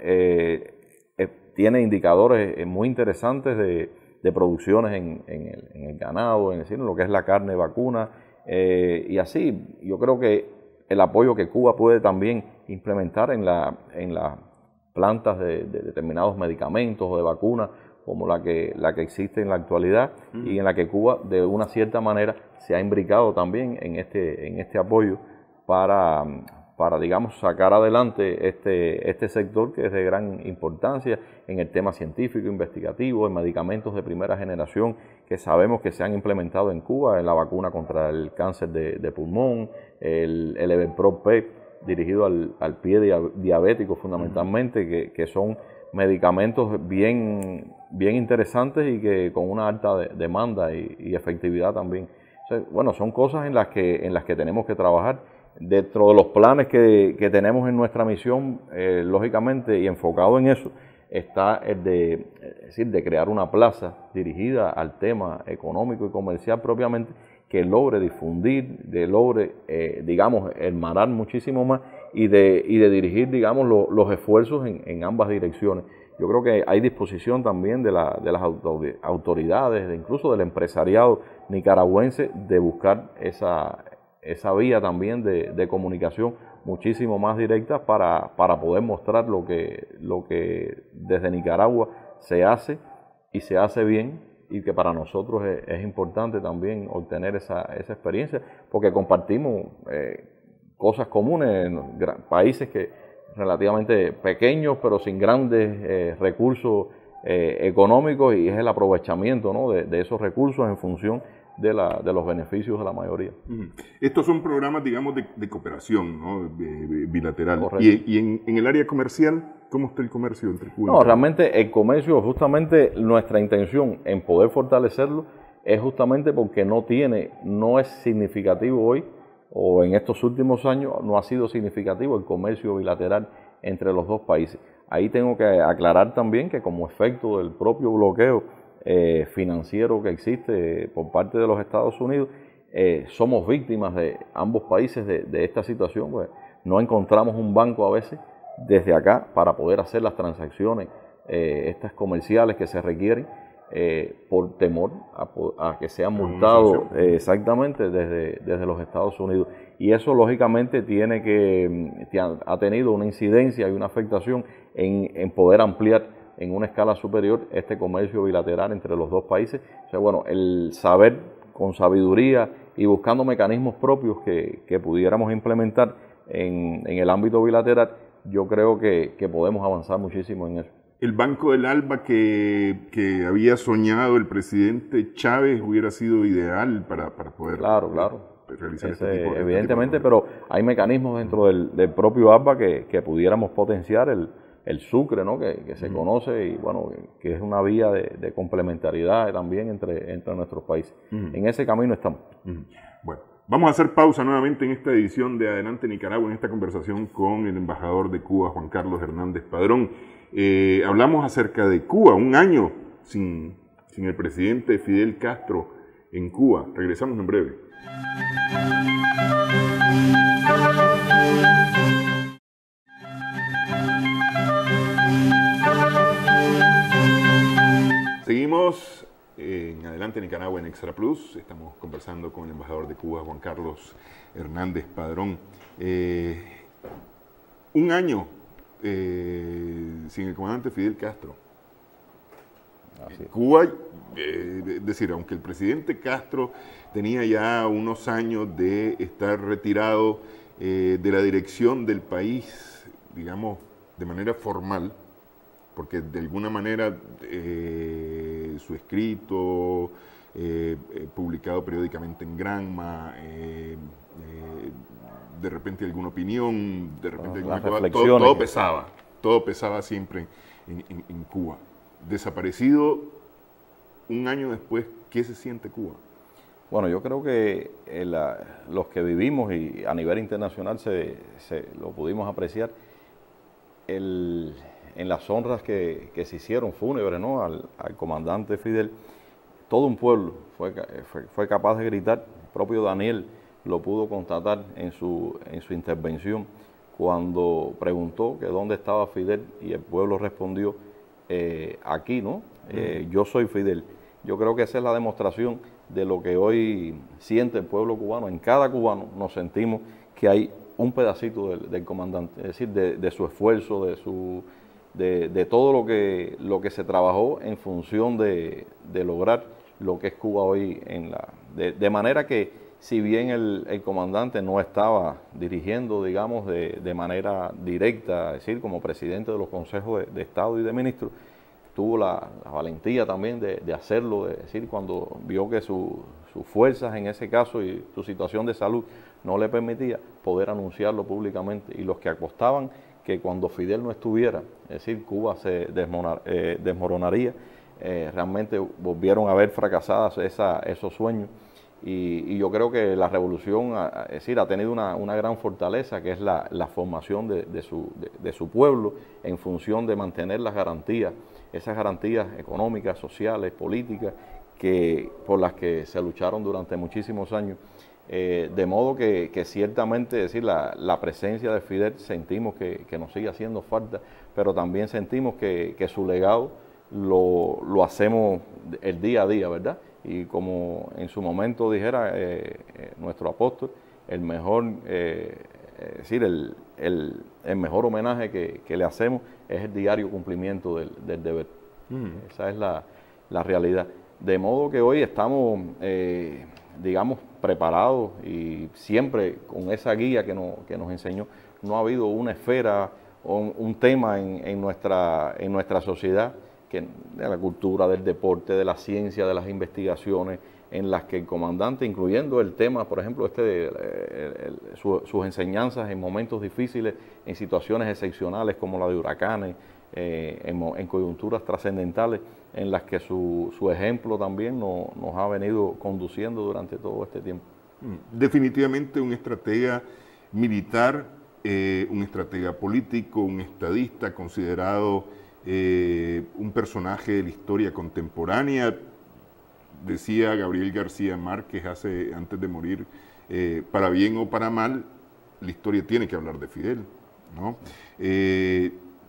tiene indicadores muy interesantes de producciones en el ganado, en lo que es la carne vacuna, y así yo creo que el apoyo que Cuba puede también implementar en las plantas de determinados medicamentos o de vacunas, como la que existe en la actualidad, y en la que Cuba de una cierta manera se ha imbricado también en este apoyo para digamos, sacar adelante este sector que es de gran importancia en el tema científico, investigativo, en medicamentos de primera generación que sabemos que se han implementado en Cuba, en la vacuna contra el cáncer de pulmón, el Evenprop-P, dirigido al pie diabético fundamentalmente, que son medicamentos bien interesantes y que con una alta demanda y efectividad también. O sea, bueno, son cosas en las que tenemos que trabajar. Dentro de los planes que tenemos en nuestra misión, lógicamente, y enfocado en eso, está el de crear una plaza dirigida al tema económico y comercial propiamente, que logre difundir, digamos, hermanar muchísimo más y de dirigir, digamos, los esfuerzos en ambas direcciones. Yo creo que hay disposición también de las autoridades, incluso del empresariado nicaragüense, de buscar esa vía también de comunicación muchísimo más directa para poder mostrar lo que desde Nicaragua se hace y se hace bien, y que para nosotros es importante también obtener esa experiencia, porque compartimos cosas comunes en países que relativamente pequeños, pero sin grandes recursos económicos, y es el aprovechamiento, ¿no?, de esos recursos en función de los beneficios de la mayoría. Estos son programas, digamos, de cooperación, ¿no?, bilateral. Correcto. Y en el área comercial, ¿cómo está el comercio entre Cuba y No, realmente el comercio, justamente nuestra intención en poder fortalecerlo es justamente porque no es significativo hoy, o en estos últimos años no ha sido significativo el comercio bilateral entre los dos países. Ahí tengo que aclarar también que como efecto del propio bloqueo financiero que existe por parte de los Estados Unidos, somos víctimas de ambos países de esta situación. Pues no encontramos un banco a veces desde acá para poder hacer las transacciones estas comerciales que se requieren, por temor a que sean multados exactamente desde los Estados Unidos. Y eso lógicamente ha tenido una incidencia y una afectación en poder ampliar en una escala superior este comercio bilateral entre los dos países. O sea, bueno, el saber con sabiduría y buscando mecanismos propios que pudiéramos implementar en el ámbito bilateral, yo creo que podemos avanzar muchísimo en eso. El Banco del ALBA que había soñado el presidente Chávez hubiera sido ideal para poder realizar este tipo de evidentemente, pero hay mecanismos dentro del propio ALBA que pudiéramos potenciar el sucre, ¿no? que se conoce y bueno, que es una vía de complementariedad también entre nuestros países. En ese camino estamos. Bueno, vamos a hacer pausa nuevamente en esta edición de Adelante Nicaragua, en esta conversación con el embajador de Cuba, Juan Carlos Hernández Padrón. Hablamos acerca de Cuba, un año sin el presidente Fidel Castro en Cuba. Regresamos en breve. Seguimos en Adelante Nicaragua en Extra Plus. Estamos conversando con el embajador de Cuba, Juan Carlos Hernández Padrón. Un año sin el comandante Fidel Castro. Cuba, es decir, aunque el presidente Castro tenía ya unos años de estar retirado de la dirección del país, digamos, de manera formal, porque de alguna manera su escrito, publicado periódicamente en Granma, de repente alguna opinión, de repente alguna cosa, todo pesaba siempre en Cuba. Desaparecido un año después, ¿qué se siente Cuba? Bueno, yo creo que los que vivimos y a nivel internacional lo pudimos apreciar en las honras que se hicieron fúnebres, ¿no? al comandante Fidel. Todo un pueblo fue capaz de gritar. El propio Daniel lo pudo constatar en su intervención cuando preguntó que dónde estaba Fidel y el pueblo respondió, aquí, ¿no? Yo soy Fidel. Yo creo que esa es la demostración de lo que hoy siente el pueblo cubano. En cada cubano nos sentimos que hay un pedacito del comandante, es decir, de su esfuerzo, de todo lo que se trabajó en función de lograr lo que es Cuba hoy de manera que si bien el comandante no estaba dirigiendo, digamos, de manera directa, es decir, como presidente de los consejos de Estado y de ministros, tuvo la valentía también de hacerlo, de decir, cuando vio que sus fuerzas en ese caso y su situación de salud no le permitía poder anunciarlo públicamente, y los que apostaban que cuando Fidel no estuviera, es decir, Cuba se desmoronaría, realmente volvieron a ver fracasadas esos sueños. Y yo creo que la revolución, es decir, ha tenido una gran fortaleza, que es la formación de su pueblo en función de mantener las garantías, esas garantías económicas, sociales, políticas, por las que se lucharon durante muchísimos años. De modo que ciertamente, es decir, la presencia de Fidel sentimos que nos sigue haciendo falta, pero también sentimos que su legado lo hacemos el día a día, ¿verdad? Y como en su momento dijera nuestro apóstol, el mejor, es decir, el mejor homenaje que le hacemos es el diario cumplimiento del deber. Esa es la realidad. De modo que hoy estamos, digamos, preparados y siempre con esa guía que nos enseñó. No ha habido una esfera o un tema en nuestra sociedad, de la cultura, del deporte, de la ciencia, de las investigaciones, en las que el comandante, incluyendo el tema, por ejemplo, sus enseñanzas en momentos difíciles, en situaciones excepcionales como la de huracanes, en coyunturas trascendentales, en las que su ejemplo también nos ha venido conduciendo durante todo este tiempo. Definitivamente un estratega militar, un estratega político, un estadista considerado un personaje de la historia contemporánea. Decía Gabriel García Márquez antes de morir, para bien o para mal, la historia tiene que hablar de Fidel, ¿no?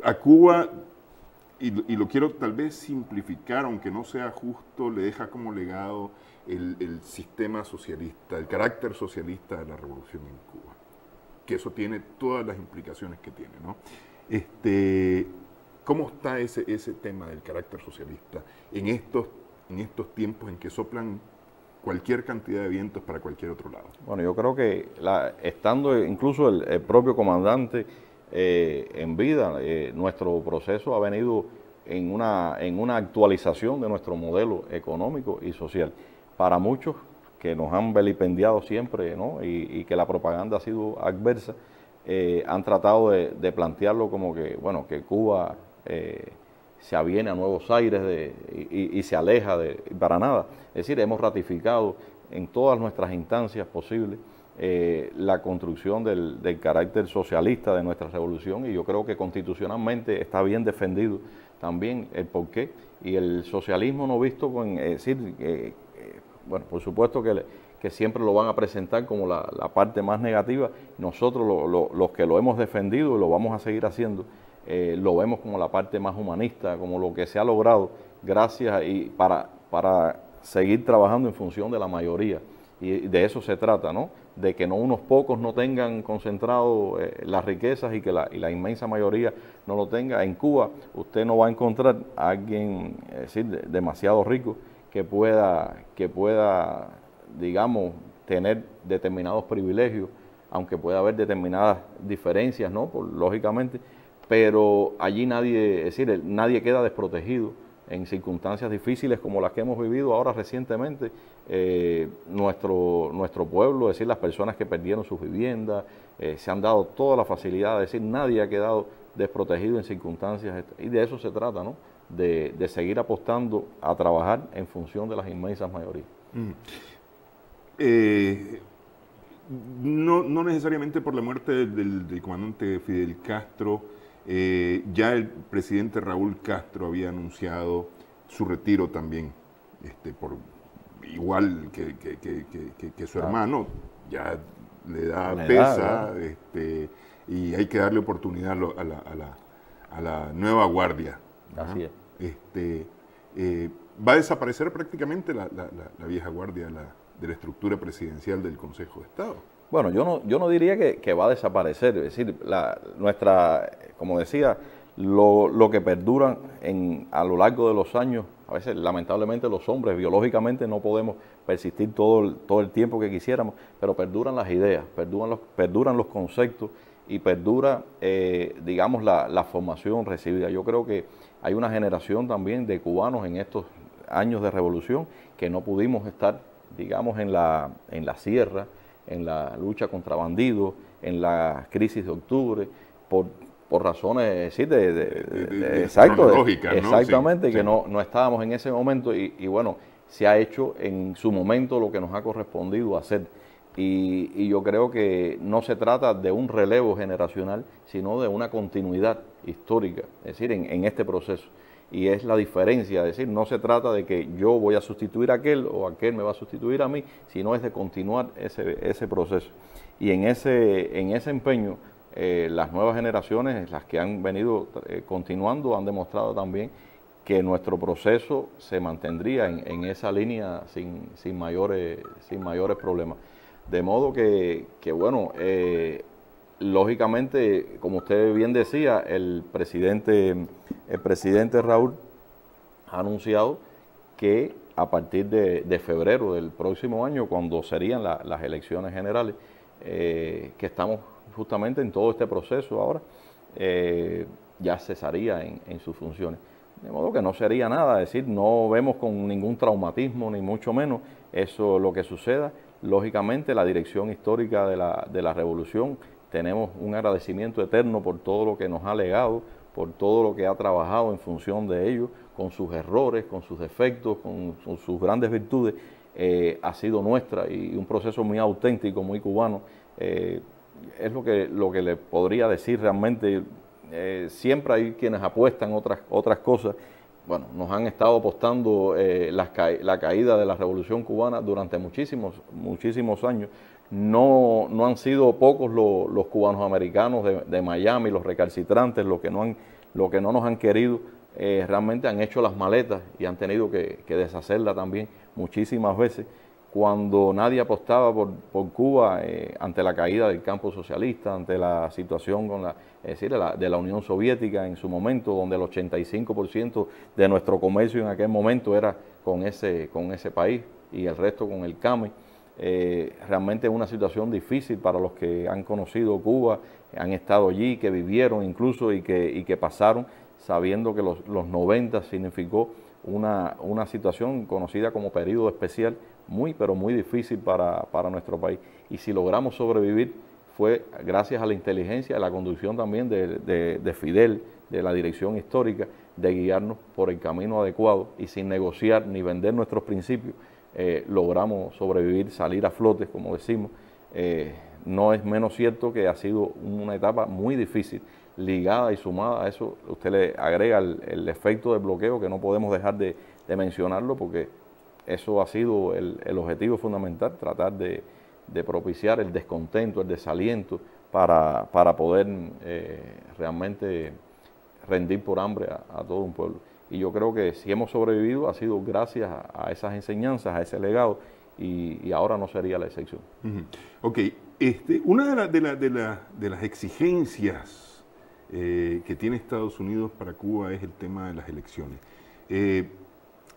A Cuba, y lo quiero tal vez simplificar, aunque no sea justo, le deja como legado el sistema socialista, el carácter socialista de la revolución en Cuba, que eso tiene todas las implicaciones que tiene, ¿no? ¿Cómo está ese tema del carácter socialista en estos tiempos en que soplan cualquier cantidad de vientos para cualquier otro lado? Bueno, yo creo que estando incluso el propio comandante en vida, nuestro proceso ha venido en una actualización de nuestro modelo económico y social. Para muchos que nos han vilipendiado siempre, ¿no? y que la propaganda ha sido adversa, han tratado de plantearlo como que, bueno, que Cuba se aviene a nuevos aires y se aleja para nada. Es decir, hemos ratificado en todas nuestras instancias posibles la construcción del carácter socialista de nuestra revolución, y yo creo que constitucionalmente está bien defendido también el porqué, y el socialismo no visto con, es decir, bueno, por supuesto que siempre lo van a presentar como la parte más negativa. Nosotros los que lo hemos defendido y lo vamos a seguir haciendo, lo vemos como la parte más humanista, como lo que se ha logrado gracias y para seguir trabajando en función de la mayoría. Y de eso se trata, ¿no? De que no unos pocos no tengan concentrado las riquezas y que la inmensa mayoría no lo tenga. En Cuba usted no va a encontrar a alguien, es decir, demasiado rico que pueda, digamos, tener determinados privilegios, aunque pueda haber determinadas diferencias, ¿no? Lógicamente, pero allí nadie, es decir, nadie queda desprotegido en circunstancias difíciles como las que hemos vivido ahora recientemente. Nuestro pueblo, es decir, las personas que perdieron sus viviendas, se han dado toda la facilidad, es decir, nadie ha quedado desprotegido en circunstancias, y de eso se trata, ¿no? De seguir apostando a trabajar en función de las inmensas mayorías. No necesariamente por la muerte del comandante Fidel Castro, ya el presidente Raúl Castro había anunciado su retiro también, por igual que su hermano, ya le da pesa, y hay que darle oportunidad a la nueva guardia. Así es. Va a desaparecer prácticamente la vieja guardia de la estructura presidencial del Consejo de Estado. Bueno, yo no diría que va a desaparecer, es decir, como decía, lo que perdura a lo largo de los años, a veces lamentablemente los hombres biológicamente no podemos persistir todo el tiempo que quisiéramos, pero perduran las ideas, perduran los conceptos y perdura, digamos, la formación recibida. Yo creo que hay una generación también de cubanos en estos años de revolución que no pudimos estar, digamos, en la sierra, en la lucha contra bandidos, en la crisis de octubre, por razones, sí, exactamente, sí, que no estábamos en ese momento, y bueno, se ha hecho en su momento lo que nos ha correspondido hacer. Y yo creo que no se trata de un relevo generacional, sino de una continuidad histórica, es decir, en este proceso. Y es la diferencia, es decir, no se trata de que yo voy a sustituir a aquel o aquel me va a sustituir a mí, sino es de continuar ese proceso. Y en ese empeño, las nuevas generaciones, las que han venido continuando, han demostrado también que nuestro proceso se mantendría en esa línea sin mayores problemas. De modo que bueno, lógicamente, como usted bien decía, el presidente Raúl ha anunciado que a partir de febrero del próximo año, cuando serían las elecciones generales, que estamos justamente en todo este proceso ahora, ya cesaría en sus funciones. De modo que no sería nada, es decir, no vemos con ningún traumatismo, ni mucho menos eso lo que suceda. Lógicamente, la dirección histórica de la revolución, tenemos un agradecimiento eterno por todo lo que nos ha legado, por todo lo que ha trabajado en función de ello, con sus errores, con sus defectos, con sus grandes virtudes. Ha sido nuestra y un proceso muy auténtico, muy cubano. Es lo que le podría decir realmente. Siempre hay quienes apuestan otras cosas. Bueno, nos han estado apostando la caída de la Revolución Cubana durante muchísimos años. No han sido pocos los cubanos americanos de Miami, los recalcitrantes, los que no nos han querido, realmente han hecho las maletas y han tenido que deshacerla también muchísimas veces. cuando nadie apostaba por Cuba ante la caída del campo socialista, ante la situación de la Unión Soviética en su momento, donde el 85% de nuestro comercio en aquel momento era con ese país y el resto con el CAME. Realmente es una situación difícil para los que han conocido Cuba, han estado allí, que vivieron incluso y que pasaron, sabiendo que los 90 significó una situación conocida como periodo especial, pero muy difícil para nuestro país. Y si logramos sobrevivir fue gracias a la inteligencia, a la conducción también de Fidel, de la dirección histórica, de guiarnos por el camino adecuado y sin negociar ni vender nuestros principios, logramos sobrevivir, salir a flote, como decimos. No es menos cierto que ha sido una etapa muy difícil, ligada y sumada a eso, usted le agrega el efecto de bloqueo, que no podemos dejar de mencionarlo, porque eso ha sido el objetivo fundamental, tratar de propiciar el descontento, el desaliento, para poder realmente rendir por hambre a todo un pueblo. Y yo creo que si hemos sobrevivido ha sido gracias a esas enseñanzas, a ese legado, y ahora no sería la excepción. Ok, una de las exigencias que tiene Estados Unidos para Cuba es el tema de las elecciones.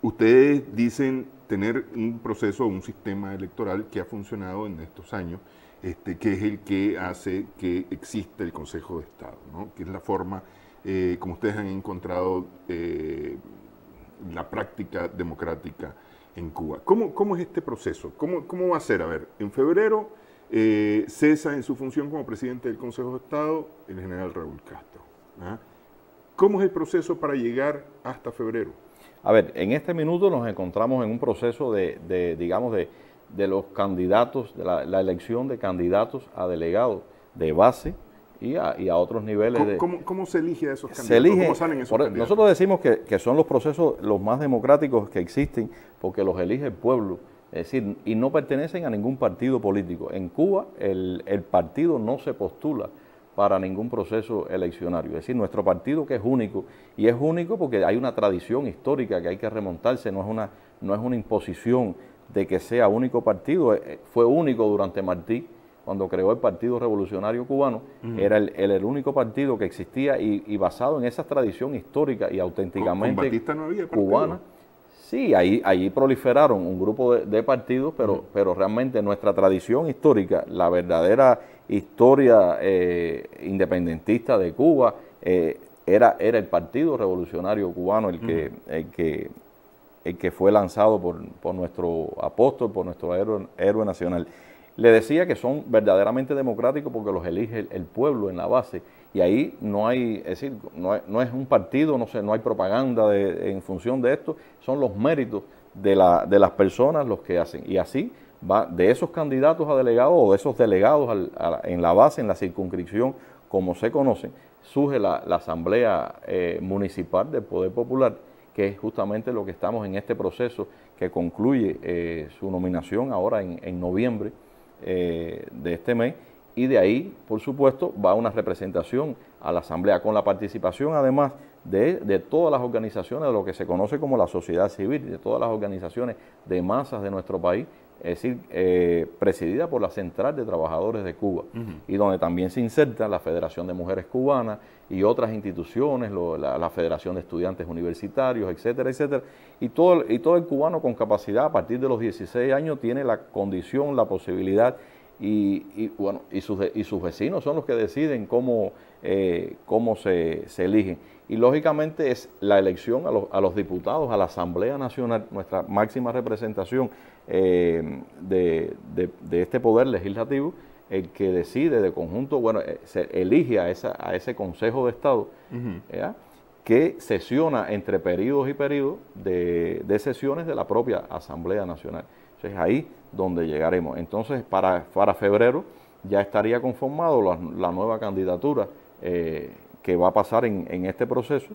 Ustedes dicen tener un proceso, un sistema electoral que ha funcionado en estos años, que es el que hace que exista el Consejo de Estado, ¿no? Que es la forma, como ustedes han encontrado, la práctica democrática en Cuba. ¿Cómo es este proceso? ¿Cómo va a ser? A ver, en febrero cesa en su función como presidente del Consejo de Estado el general Raúl Castro. ¿Ah? ¿Cómo es el proceso para llegar hasta febrero? A ver, en este minuto nos encontramos en un proceso digamos, de los candidatos, de la elección de candidatos a delegados de base y a otros niveles. ¿Cómo se elige a esos candidatos? ¿Cómo salen esos candidatos? Nosotros decimos que son los procesos los más democráticos que existen, porque los elige el pueblo, es decir, y no pertenecen a ningún partido político. En Cuba el partido no se postula para ningún proceso eleccionario. Es decir, nuestro partido, que es único, y es único porque hay una tradición histórica que hay que remontarse, no es una imposición de que sea único partido. Fue único durante Martí, cuando creó el Partido Revolucionario Cubano, era el único partido que existía y basado en esa tradición histórica y auténticamente ¿Con Batista no había partido? Cubana. Sí, ahí proliferaron un grupo de partidos, pero realmente nuestra tradición histórica, la verdadera historia independentista de Cuba, era el Partido Revolucionario Cubano el que fue lanzado por nuestro apóstol, por nuestro héroe nacional. Le decía que son verdaderamente democráticos porque los elige el pueblo en la base, y ahí no hay, es decir, no es un partido, no hay propaganda en función de esto, son los méritos de las personas los que hacen, y así va de esos candidatos a delegados o de esos delegados en la base, en la circunscripción, como se conoce, surge la Asamblea Municipal del Poder Popular, que es justamente lo que estamos en este proceso, que concluye su nominación ahora en noviembre de este mes, y de ahí, por supuesto, va una representación a la Asamblea, con la participación además de todas las organizaciones de lo que se conoce como la sociedad civil, de todas las organizaciones de masas de nuestro país, es decir, presidida por la Central de Trabajadores de Cuba, y donde también se inserta la Federación de Mujeres Cubanas y otras instituciones, la Federación de Estudiantes Universitarios, etcétera, etcétera, y todo el cubano con capacidad a partir de los 16 años tiene la condición, la posibilidad, y sus vecinos son los que deciden cómo se eligen. Y lógicamente es la elección a los diputados, a la Asamblea Nacional, nuestra máxima representación de este poder legislativo, el que decide de conjunto, se elige a ese Consejo de Estado, que sesiona entre periodos y periodos de sesiones de la propia Asamblea Nacional. Entonces ahí donde llegaremos. Entonces para febrero ya estaría conformado la nueva candidatura que va a pasar en este proceso,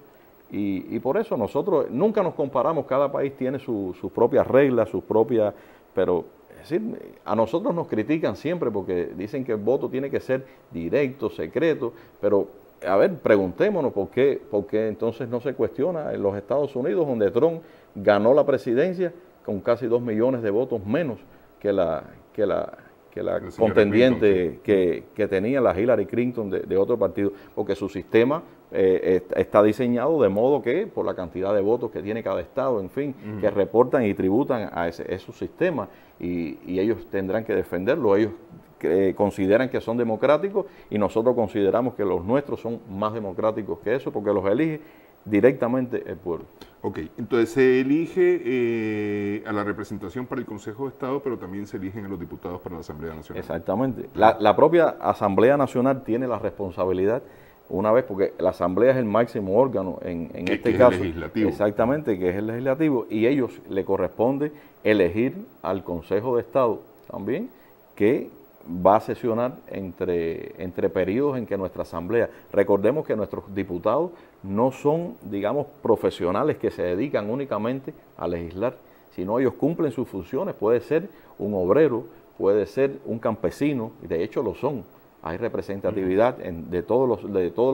y por eso nosotros nunca nos comparamos, cada país tiene sus propias reglas, pero es decir, a nosotros nos critican siempre porque dicen que el voto tiene que ser directo, secreto, pero a ver, preguntémonos por qué entonces no se cuestiona en los Estados Unidos, donde Trump ganó la presidencia con casi 2 millones de votos menos que la señora contendiente Clinton, sí. que tenía la Hillary Clinton de otro partido, porque su sistema está diseñado de modo que, por la cantidad de votos que tiene cada estado, en fin, que reportan y tributan a esos sistemas, y ellos tendrán que defenderlo. Ellos consideran que son democráticos y nosotros consideramos que los nuestros son más democráticos que eso, porque los elige directamente el pueblo. Ok, entonces se elige a la representación para el Consejo de Estado, pero también se eligen a los diputados para la Asamblea Nacional. Exactamente. La propia Asamblea Nacional tiene la responsabilidad, una vez, porque la Asamblea es el máximo órgano en este caso. Es el legislativo. Exactamente, que es el legislativo, y ellos le corresponde elegir al Consejo de Estado también, que va a sesionar entre periodos en que nuestra Asamblea, recordemos que nuestros diputados no son, digamos, profesionales que se dedican únicamente a legislar, sino ellos cumplen sus funciones. Puede ser un obrero, puede ser un campesino, y de hecho lo son. Hay representatividad de todos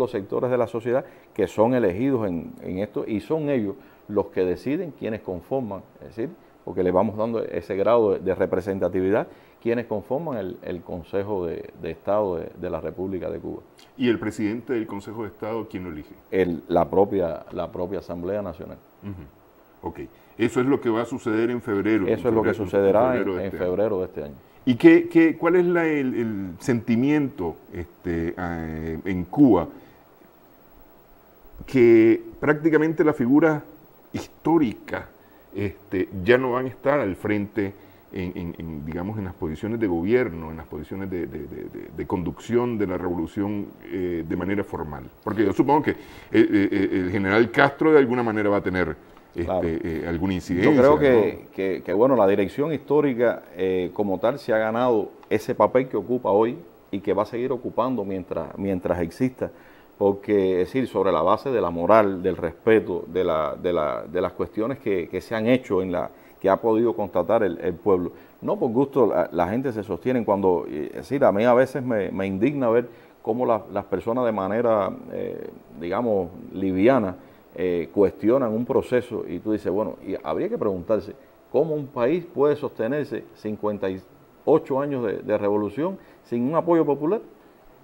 los sectores de la sociedad que son elegidos en esto, y son ellos los que deciden quiénes conforman, es decir, porque le vamos dando ese grado de representatividad, quienes conforman el Consejo de Estado de la República de Cuba. ¿Y el presidente del Consejo de Estado quién lo elige? La propia Asamblea Nacional. Ok, eso es lo que va a suceder en febrero. Eso es lo que sucederá en febrero de este año. ¿Y cuál es el sentimiento en Cuba? Que prácticamente las figuras históricas ya no van a estar al frente digamos, en las posiciones de gobierno, en las posiciones de conducción de la revolución de manera formal. Porque yo supongo que el general Castro de alguna manera va a tener alguna incidencia. Yo creo que bueno, la dirección histórica como tal se ha ganado ese papel que ocupa hoy y que va a seguir ocupando mientras exista, porque es decir, sobre la base de la moral, del respeto, de las cuestiones que se han hecho que ha podido constatar el pueblo. No por gusto la gente se sostiene cuando, es decir, a mí a veces me indigna ver cómo las personas de manera, digamos, liviana, cuestionan un proceso, y tú dices, bueno, y habría que preguntarse cómo un país puede sostenerse 58 años de revolución sin un apoyo popular.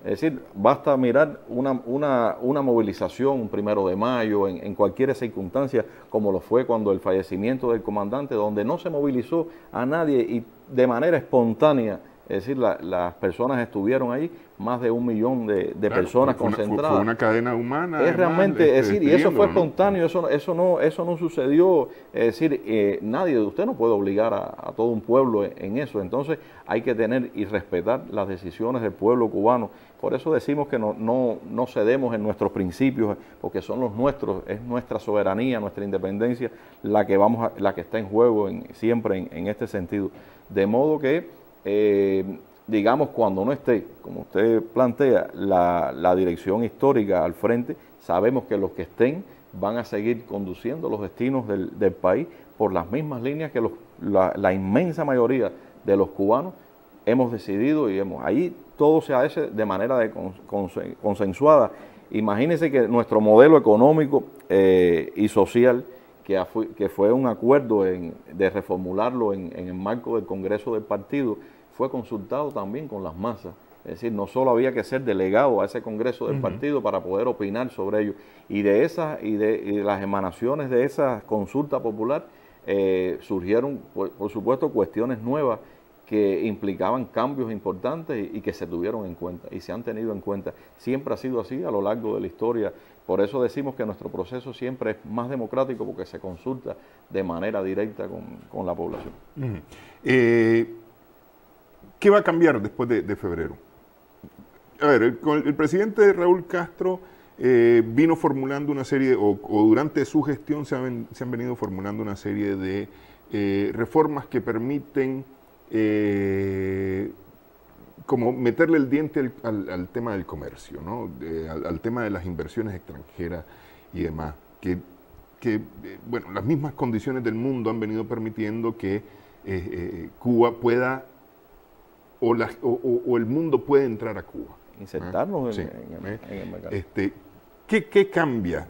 Es decir, basta mirar una movilización un 1 de mayo en cualquier circunstancia, como lo fue cuando el fallecimiento del comandante, donde no se movilizó a nadie y de manera espontánea, es decir, las personas estuvieron ahí, más de 1 millón de personas concentradas. Fue una cadena humana. Es realmente, es decir, y eso fue espontáneo, eso no sucedió, es decir, usted no puede obligar a todo un pueblo en eso. Entonces hay que tener y respetar las decisiones del pueblo cubano. Por eso decimos que no cedemos en nuestros principios, porque son los nuestros, es nuestra soberanía, nuestra independencia la que está en juego siempre en este sentido. De modo que digamos, cuando no esté, como usted plantea, la dirección histórica al frente, sabemos que los que estén van a seguir conduciendo los destinos del país por las mismas líneas que la inmensa mayoría de los cubanos hemos decidido, y ahí todo se hace de manera consensuada. Imagínense que nuestro modelo económico y social, que fue un acuerdo de reformularlo en el marco del Congreso del partido, fue consultado también con las masas. Es decir, no solo había que ser delegado a ese Congreso del partido para poder opinar sobre ello. Y de las emanaciones de esa consulta popular surgieron, por supuesto, cuestiones nuevas que implicaban cambios importantes y que se tuvieron en cuenta y se han tenido en cuenta. Siempre ha sido así a lo largo de la historia. Por eso decimos que nuestro proceso siempre es más democrático, porque se consulta de manera directa con la población. ¿Qué va a cambiar después de febrero? A ver, el presidente Raúl Castro vino formulando una serie, o durante su gestión se han venido formulando una serie de reformas que permiten como meterle el diente al tema del comercio, ¿no? Al tema de las inversiones extranjeras y demás, que bueno, las mismas condiciones del mundo han venido permitiendo que Cuba pueda, o el mundo puede entrar a Cuba. Insertarnos Sí. en el mercado. ¿Qué cambia?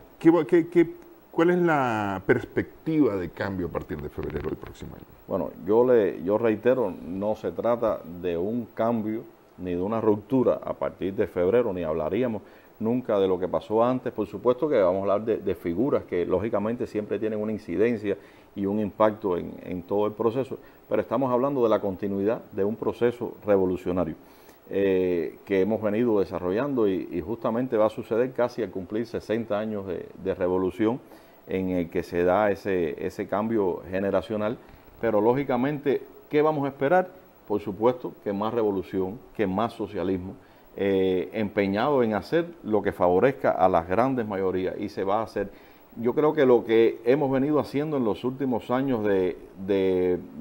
¿Cuál es la perspectiva de cambio a partir de febrero del próximo año? Bueno, yo reitero, no se trata de un cambio ni de una ruptura a partir de febrero, ni hablaríamos nunca de lo que pasó antes. Por supuesto que vamos a hablar de figuras que lógicamente siempre tienen una incidencia y un impacto en todo el proceso, pero estamos hablando de la continuidad de un proceso revolucionario que hemos venido desarrollando y justamente va a suceder casi al cumplir 60 años de revolución en el que se da ese cambio generacional. Pero lógicamente, ¿qué vamos a esperar? Por supuesto que más revolución, que más socialismo, empeñado en hacer lo que favorezca a las grandes mayorías, y se va a hacer. Yo creo que lo que hemos venido haciendo en los últimos años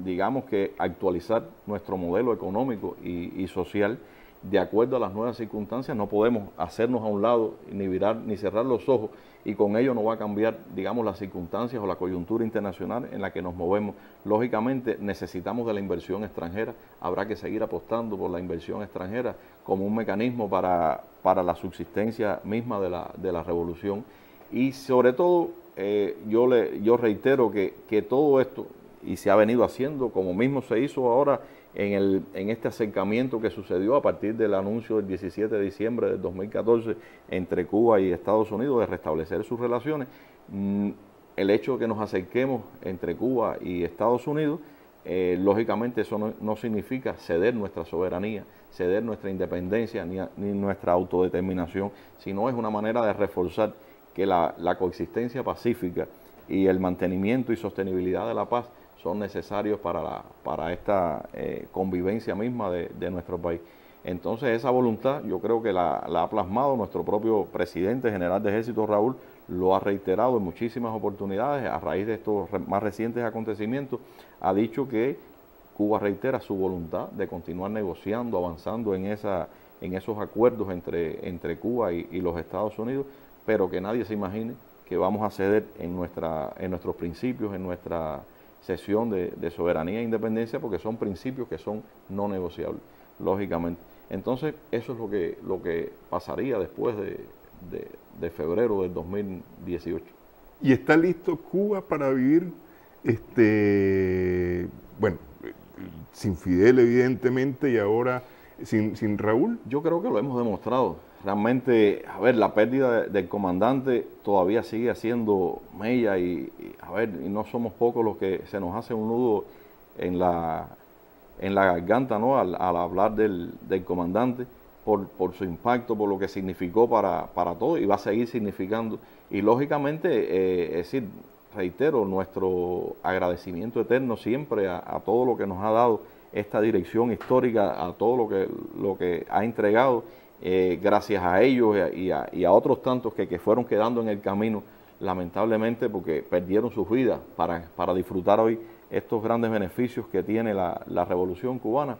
digamos que actualizar nuestro modelo económico y social de acuerdo a las nuevas circunstancias, no podemos hacernos a un lado ni virar ni cerrar los ojos, y con ello no va a cambiar, digamos, las circunstancias o la coyuntura internacional en la que nos movemos. Lógicamente necesitamos de la inversión extranjera, habrá que seguir apostando por la inversión extranjera como un mecanismo para la subsistencia misma de la revolución. Y sobre todo, yo reitero que todo esto, y se ha venido haciendo, como mismo se hizo ahora en este acercamiento que sucedió a partir del anuncio del 17 de diciembre del 2014 entre Cuba y Estados Unidos de restablecer sus relaciones. El hecho de que nos acerquemos entre Cuba y Estados Unidos, lógicamente eso no significa ceder nuestra soberanía, ceder nuestra independencia ni nuestra autodeterminación, sino es una manera de reforzar que la coexistencia pacífica y el mantenimiento y sostenibilidad de la paz son necesarios para esta convivencia misma de nuestro país. Entonces esa voluntad yo creo que la ha plasmado nuestro propio presidente general de Ejército, Raúl, lo ha reiterado en muchísimas oportunidades a raíz de estos más recientes acontecimientos, ha dicho que Cuba reitera su voluntad de continuar negociando, avanzando en esos acuerdos entre Cuba y los Estados Unidos, pero que nadie se imagine que vamos a ceder en nuestros principios, en nuestra cesión de soberanía e independencia, porque son principios que son no negociables, lógicamente. Entonces, eso es lo que pasaría después de febrero del 2018. ¿Y está listo Cuba para vivir, bueno, sin Fidel evidentemente y ahora sin Raúl? Yo creo que lo hemos demostrado. Realmente, a ver, la pérdida del comandante todavía sigue haciendo mella y no somos pocos los que se nos hace un nudo en la garganta, ¿no? Al hablar del comandante por su impacto, por lo que significó para todo y va a seguir significando. Y lógicamente, es decir, reitero, nuestro agradecimiento eterno siempre a todo lo que nos ha dado esta dirección histórica, a todo lo que ha entregado. Gracias a ellos y a otros tantos que fueron quedando en el camino, lamentablemente, porque perdieron sus vidas para disfrutar hoy estos grandes beneficios que tiene la revolución cubana.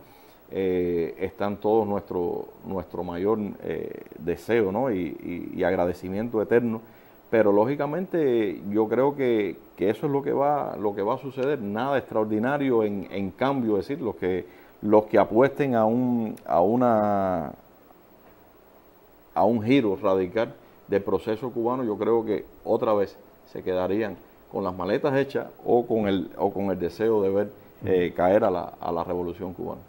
Están todos nuestro mayor deseo, ¿no? y agradecimiento eterno, pero lógicamente yo creo que eso es lo que va a suceder, nada extraordinario en cambio, es decir, los que apuesten a un giro radical del proceso cubano, yo creo que otra vez se quedarían con las maletas hechas o con el deseo de ver caer a la revolución cubana.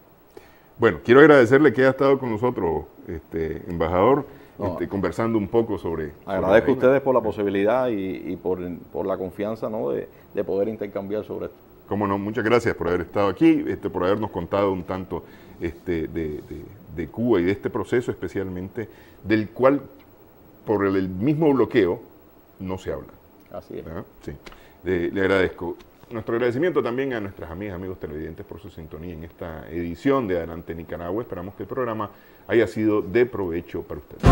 Bueno, quiero agradecerle que haya estado con nosotros, embajador, conversando un poco sobre... Agradezco a ustedes por la posibilidad y por la confianza, ¿no? de poder intercambiar sobre esto. Cómo no, muchas gracias por haber estado aquí, por habernos contado un tanto de Cuba y de este proceso especialmente, del cual por el mismo bloqueo no se habla. Así es. ¿Ah? Sí. Le agradezco. Nuestro agradecimiento también a nuestras amigas, amigos televidentes por su sintonía en esta edición de Adelante Nicaragua. Esperamos que el programa haya sido de provecho para ustedes.